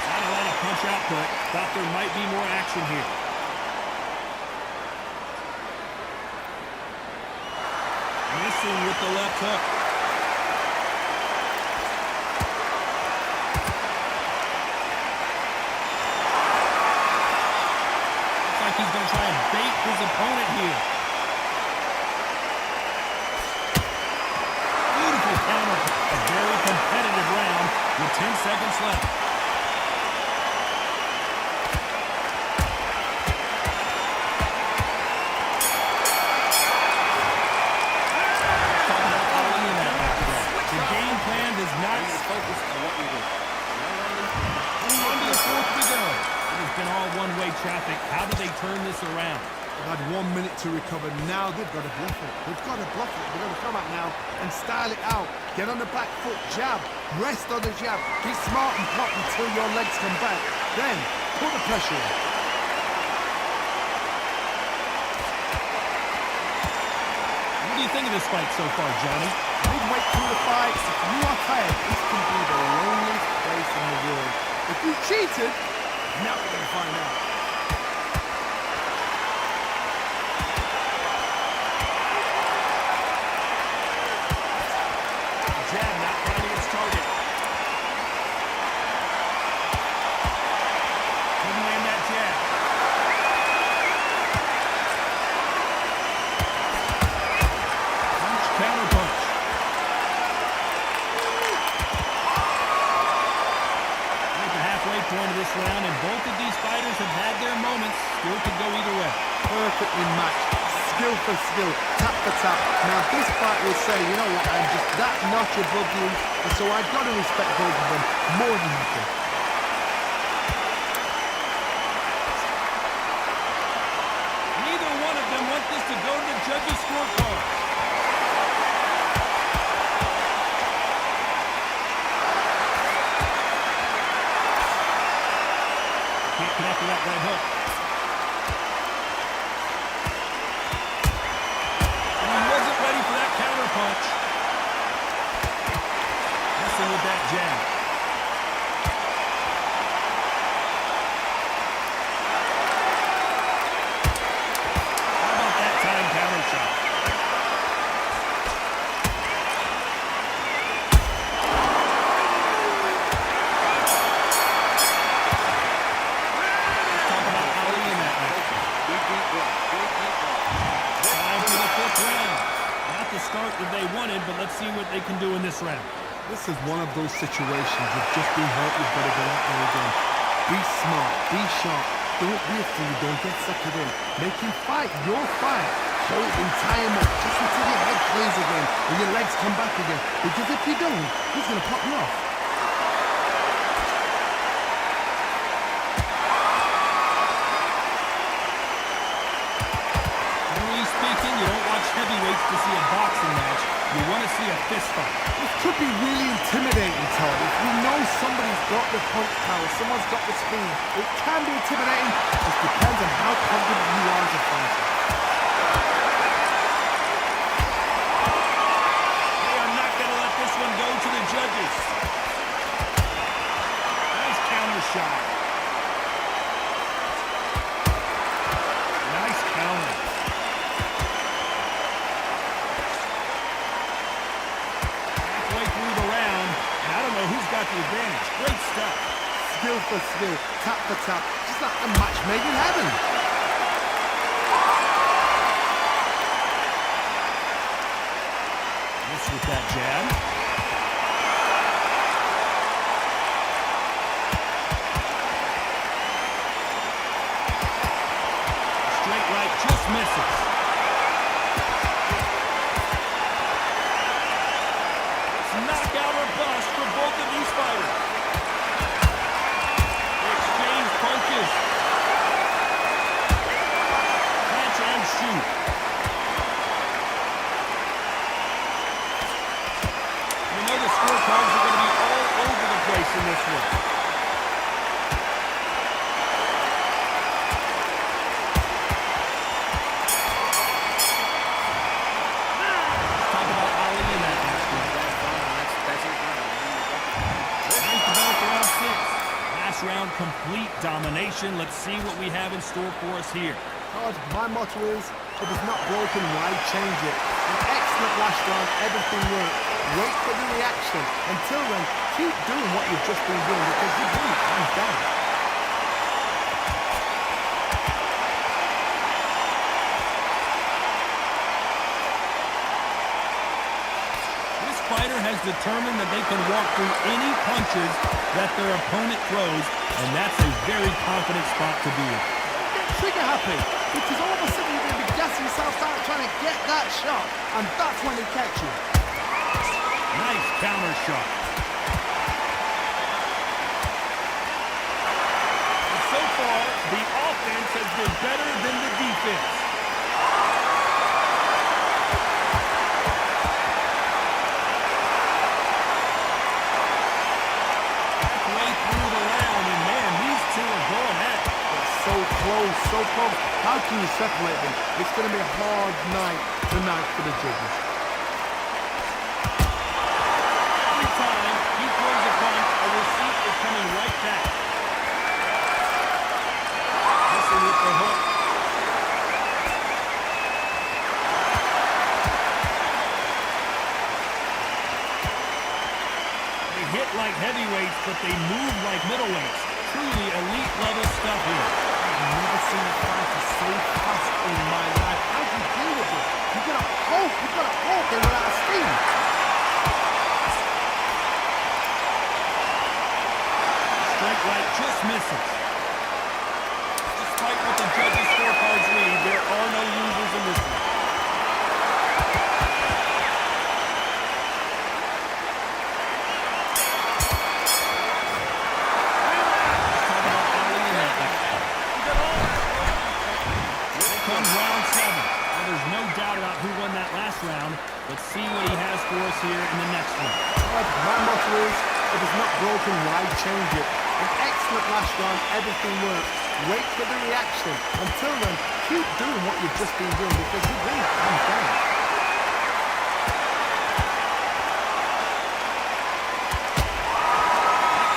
Not a lot of punch output. Thought there might be more action here. Missing with the left hook. Looks like he's going to try and bait his opponent here. Beautiful counter. A very competitive round with 10 seconds left. Talking about Ali in that last round. The game plan does not Focus on what we do. on to the fourth we go. It has been all one-way traffic. How do they turn this around? They've had 1 minute to recover. Now they've got to bluff it. They've got to bluff it. They've got to come out now and style it out. Get on the back foot, jab, rest on the jab. Be smart and pop until your legs come back. Then put the pressure on. What do you think of this fight so far, Johnny? Midway through the fight, if you are tired, this can be the loneliest place in the world. If you cheated, now we're going to find out. for skill, tap for tap. Now this fight will say, you know what, I'm just that notch above you, and so I've got to respect both of them more than nothing. Neither one of them want this to go to the judges' scorecard. Can't connect with that right hook. And he wasn't ready for that counter punch. Messing with that jab. How about that time counter shot? Start that they wanted, but let's see what they can do in this round. This is one of those situations you've just been hurt, you've got to get out there again. Be smart, be sharp, don't be a fool, don't get suckered in. Make him fight your fight. Hold him, tie him up, just until your head clears again and your legs come back again. Because if you don't, he's going to pop you off. Speaking, you don't watch heavyweights to see a boxing match. You want to see a fist fight. It could be really intimidating, Todd. If you know somebody's got the punch power, someone's got the speed, it can be intimidating. It just depends on how confident you are as a fighter. They are not going to let this one go to the judges. Nice counter shot. Nice counter. Who's got the advantage? Great stuff. Skill for skill, tap for tap, just like a match made in heaven. Miss with that jab. Straight right just misses. Knockout or bust for both of these fighters. They exchange punches. Catch and shoot. You know the scorecards are going to be all over the place in this one. Round complete domination. Let's see what we have in store for us here. Todd, my motto is, if it's not broken, why change it? An excellent last round, everything worked. Wait for the reaction. Until then, keep doing what you've just been doing because you've really hands down. Fighter has determined that they can walk through any punches that their opponent throws, and that's a very confident spot to be in. Get trigger happy, because all of a sudden you're going to be gassing yourself out trying to get that shot, and that's when they catch you. Nice counter shot. And so far, the offense has been better than the defense. So close. How can you separate them? It's going to be a hard night tonight for the judges. Every time he throws a punch, a receipt is coming right back. Missing with the hook. They hit like heavyweights, but they move like middleweights. Truly elite level stuff here. I've never seen a fighter so fast in my life. How do you deal with it? You've got to hope they run out of steam. Straight right just misses. Despite what the judges' scorecards read, there are no losers in this one. focus here in the next one. But my motto is, if it's not broken, why change it? An excellent last round, everything works. Wait for the reaction. Until then, keep doing what you've just been doing because you will calm down.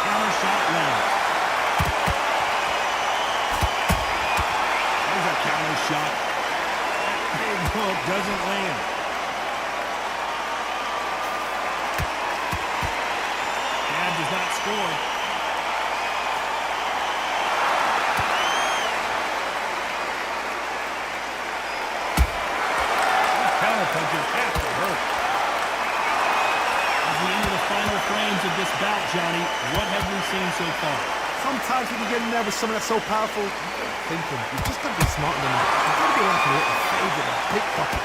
Counter shot lands. There's a counter shot. Big hook doesn't land. Cab does not score. Counter punches have to hurt. As we enter the final frames of this bout, Johnny, what have we seen so far? Sometimes when you get in there with someone that's so powerful, thinking, you've just got to be smarter than them. You've got to be like a little favorite, a pickpocket.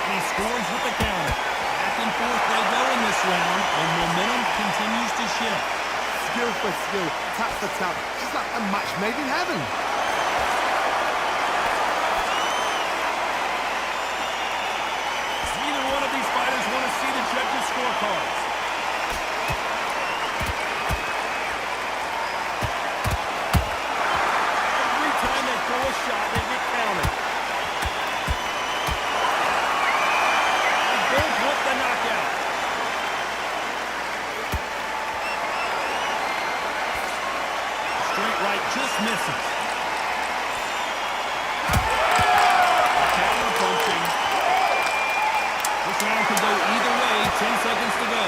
And he scores with the counter. Back and forth they go in this round, and momentum continues to shift. Skill for skill, tap for tap, just like a match made in heaven. Neither one of these fighters want to see the judges' scorecards. Every time they throw a shot, they get countered. They both want the knockout. Straight right just misses. Counter punching. This round could go either way. 10 seconds to go.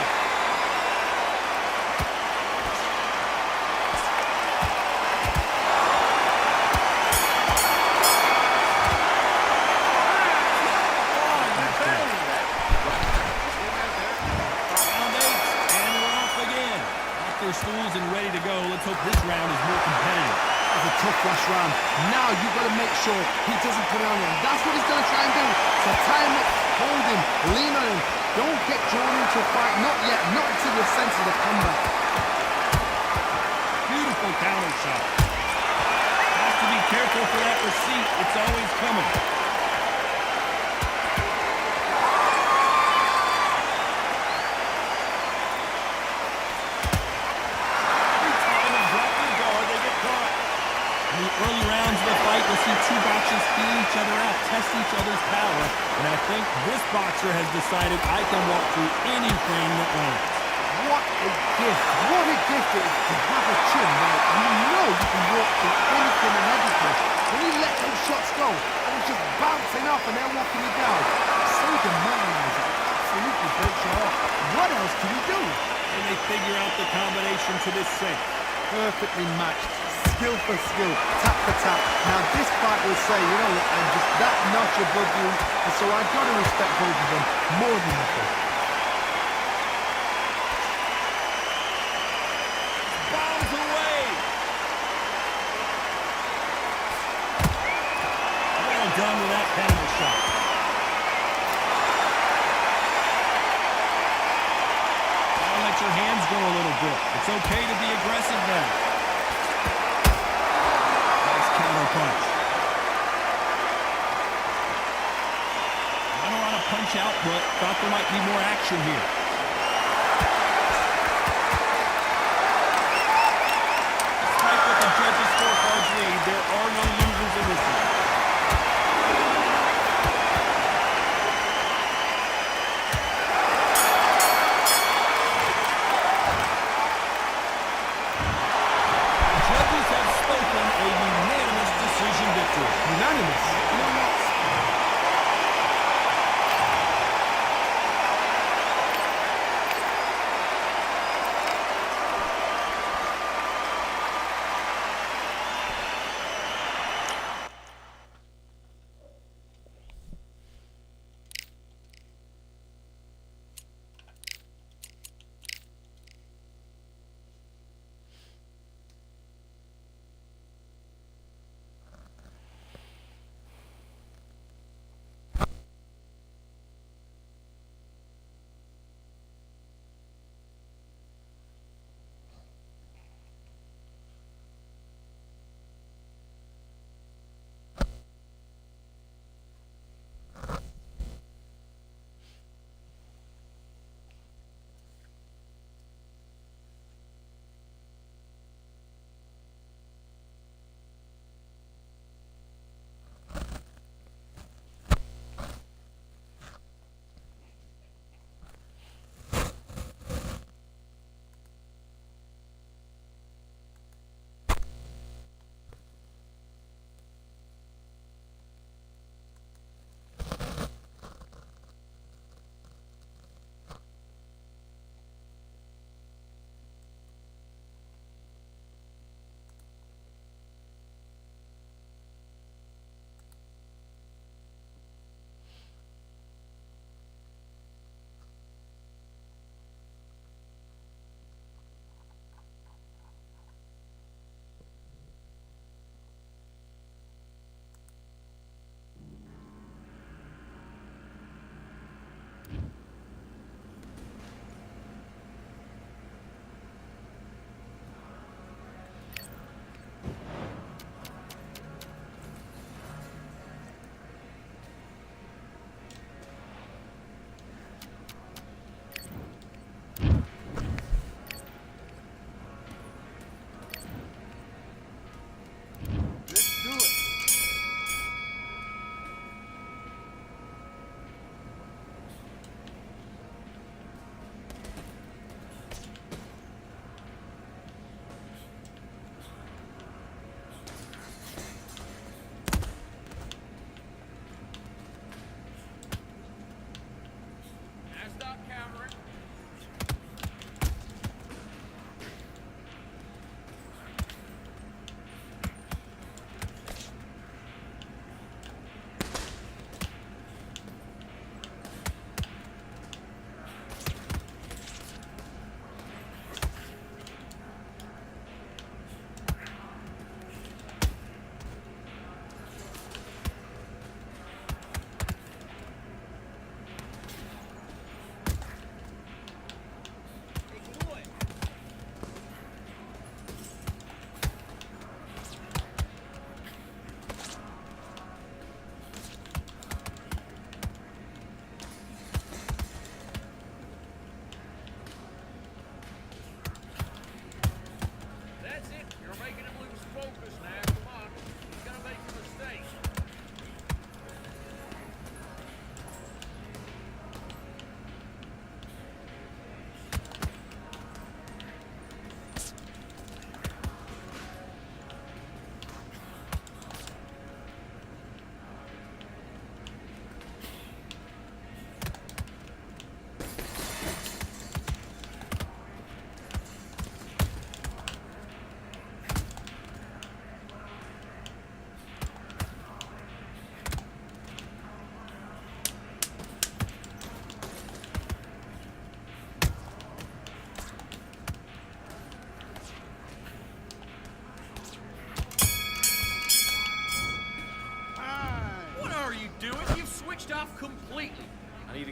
Round 8, and we're off again. Off their stools and ready to go. Let's hope this round is more competitive. It's a tough last round. Now you've got to make sure he doesn't put it on him. That's what he's going to try and do. So time it, hold him, lean on him. Don't get drawn into a fight. Not yet. Not until you're sense of the combat. Beautiful counter shot. Has to be careful for that receipt. It's always coming. Every time they drop their guard, they get caught. In the early rounds of the fight, we'll see two boxers feel each other out, test each other's power, and I think this boxer has decided I can walk through anything that lands. What a gift. What a gift it is to have a chin. Now, you know you can walk through anything and everything. When you let those shots go, and it's just bouncing off and they're walking you down. So demoralizing. Absolutely breaks you off. What else can you do? And they figure out the combination to this safe. Perfectly matched. Skill for skill, tap for tap. Now this fight will say, you know what, I'm just that notch above you, and so I've got to respect both of them more than nothing. Bombs away! Well done with that counter shot. Now let your hands go a little bit. It's okay to be aggressive now. Counter punch. Not a lot of punch out, but thought there might be more action here. Despite what the judges' scorecards read, there are no losers in this one. The judges have spoken a unanimous decision victory. Unanimous. You know what?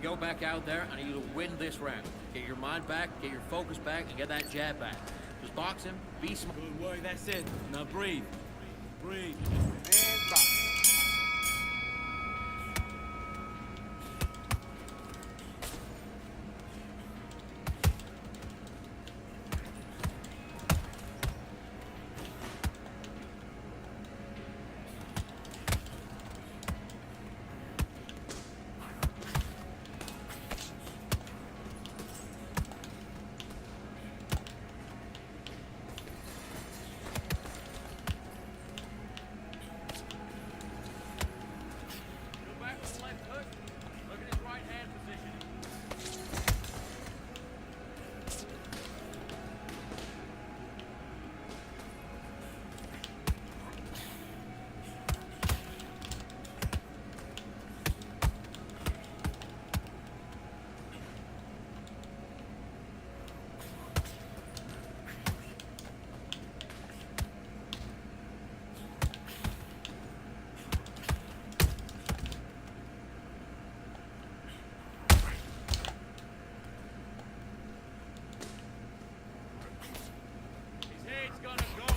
go back out there, I need you to win this round. Get your mind back, get your focus back, and get that jab back. Just box him, be smart. Good work, that's it. Now breathe. Breathe. And back. Go back with the left hook. Look at his right hand position. His head's gonna go.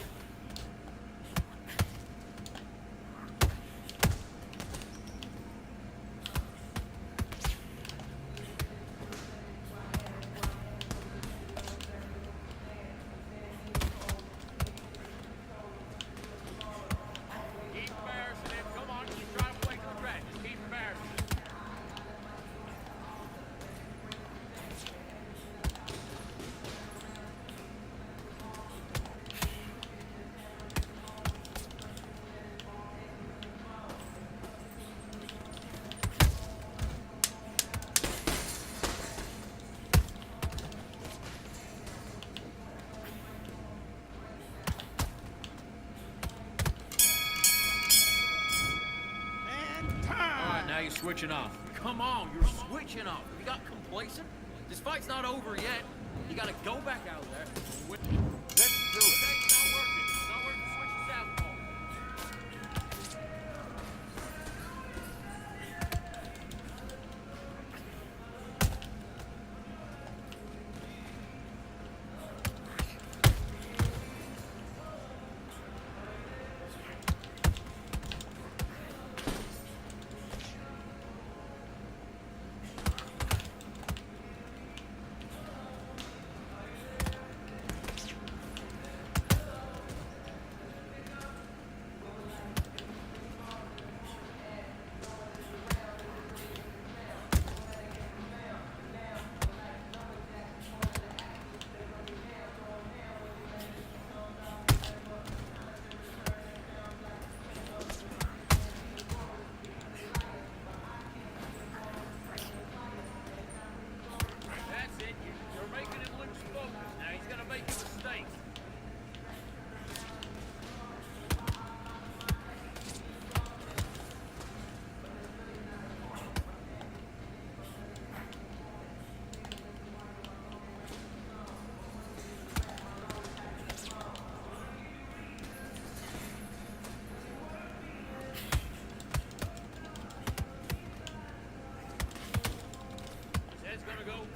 Keep embarrassing him. Come on, he's driving away from the track. Just keep embarrassing him. All right, now you're switching off. Come on, you're switching off. You got complacent? This fight's not over yet. You gotta go back out there. Let's do it. It's not working. It's not working. Switch to southpaw. That's it. You're making him lose focus. Now he's gonna make a mistake. His head's gonna go.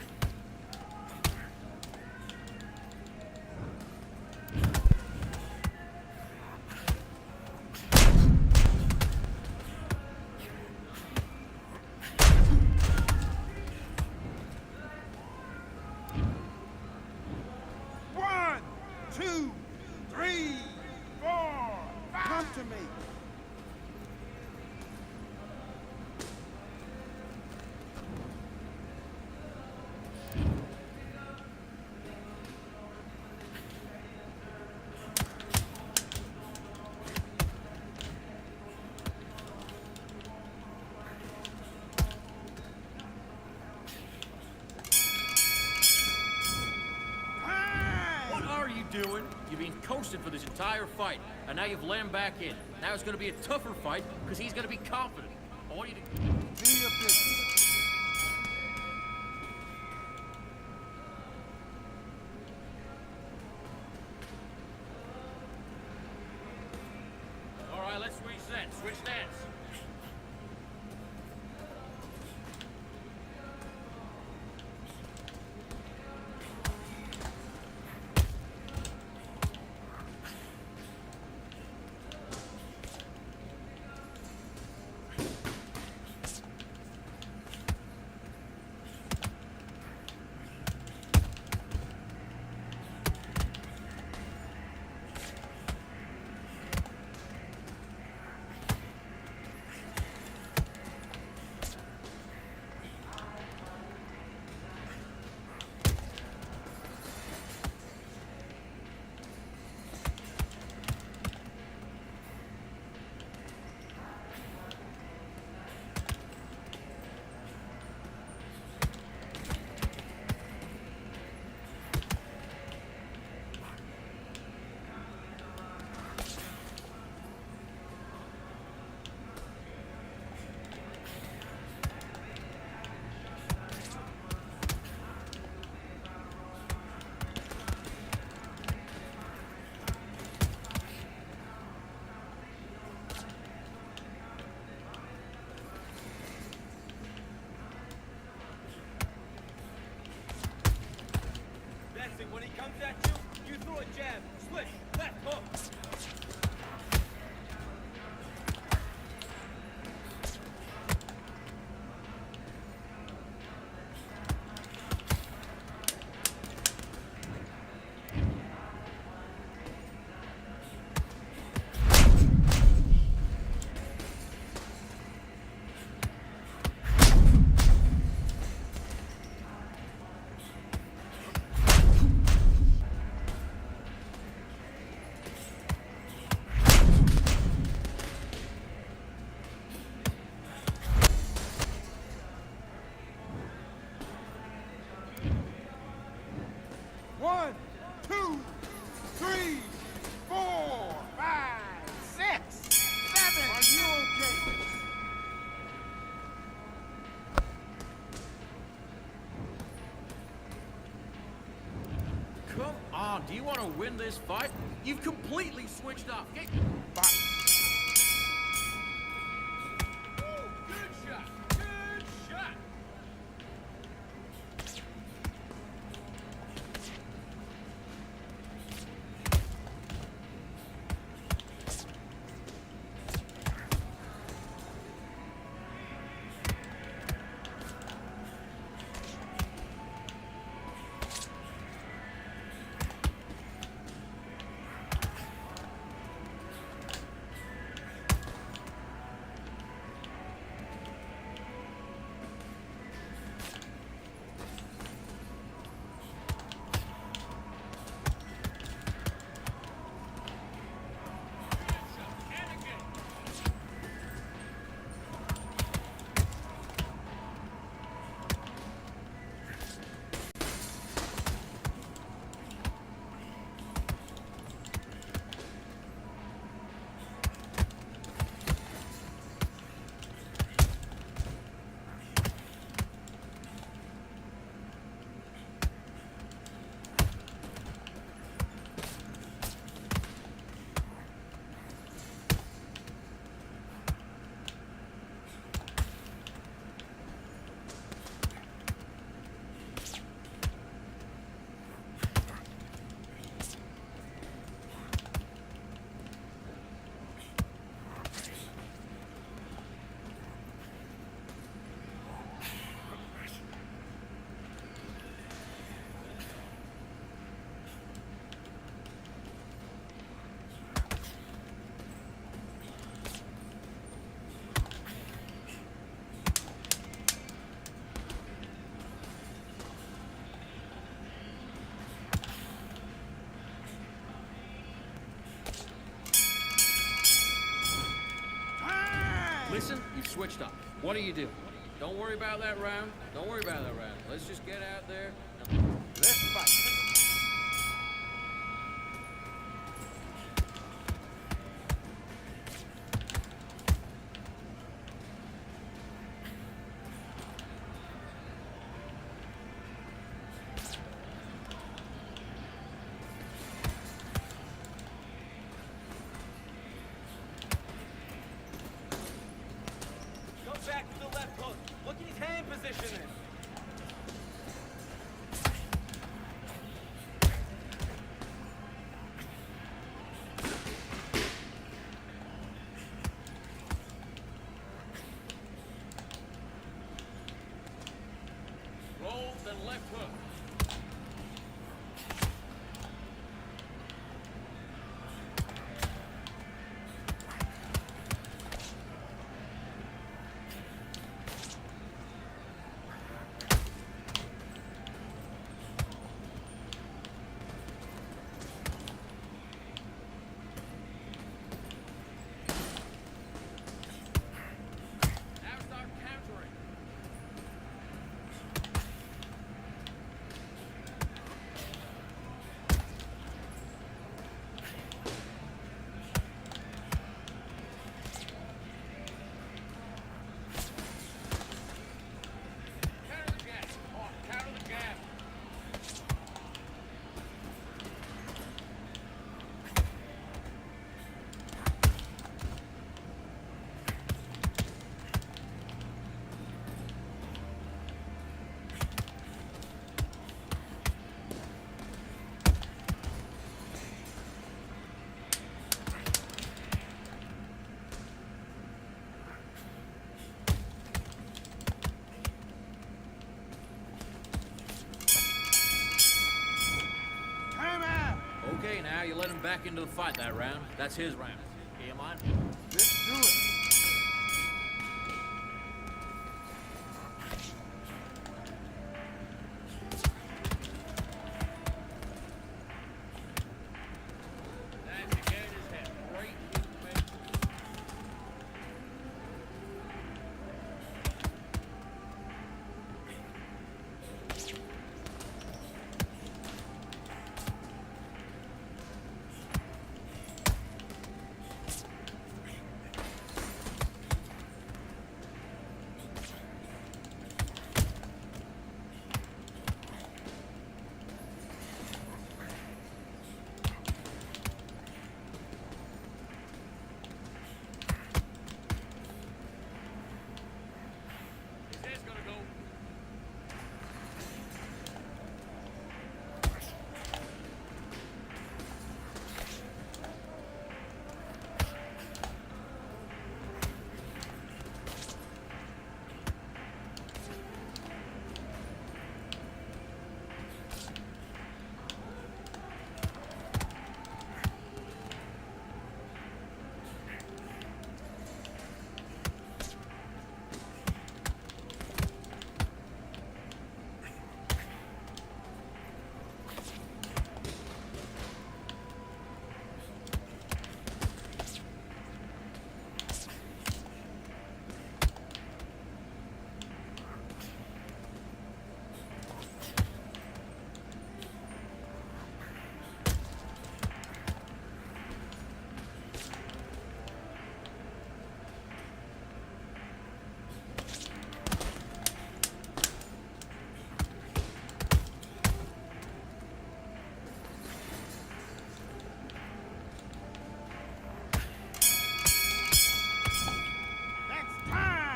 One, two, three, four, five. Come to me. What are you doing? You've been coasting for this entire fight, and now you've let him back in. Now it's going to be a tougher fight because he's going to be confident. I want you to... Do your business. All right, let's reset. Switch stance. Interesting. When he comes at you, you throw a jab, switch, left hook. One, two, three, 4, 5, 6, 7. Are you okay? Come on, do you want to win this fight? You've completely switched off. Get... Fight. Ooh, good shot. Good shot. Listen, you've switched up. What do you do? Don't worry about that round. Don't worry about that round. Let's just get out there. Let's fight. Go back to the left hook. Look at his hand positioning. Roll, then left hook. Now start countering. Okay, now you let him back into the fight that round. That's his round. Okay, you mind? Let's do it. That's it, get in his head. Great movement. His head's gonna go.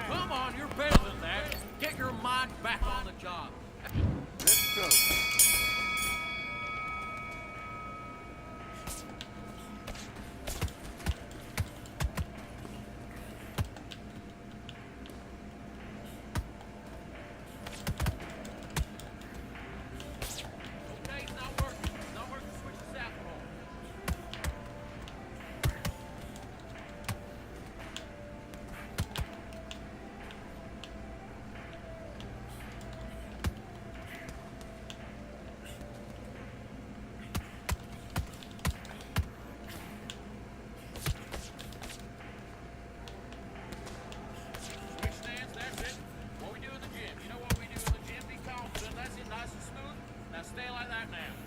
Come on, you're better than that. Get your mind back on the job. Let's go. Okay, it's not working. It's not working. Switch the southpaw. Switch stance, that's it. What we do in the gym. You know what we do in the gym? Be confident. That's it, nice and smooth. Now stay like that now.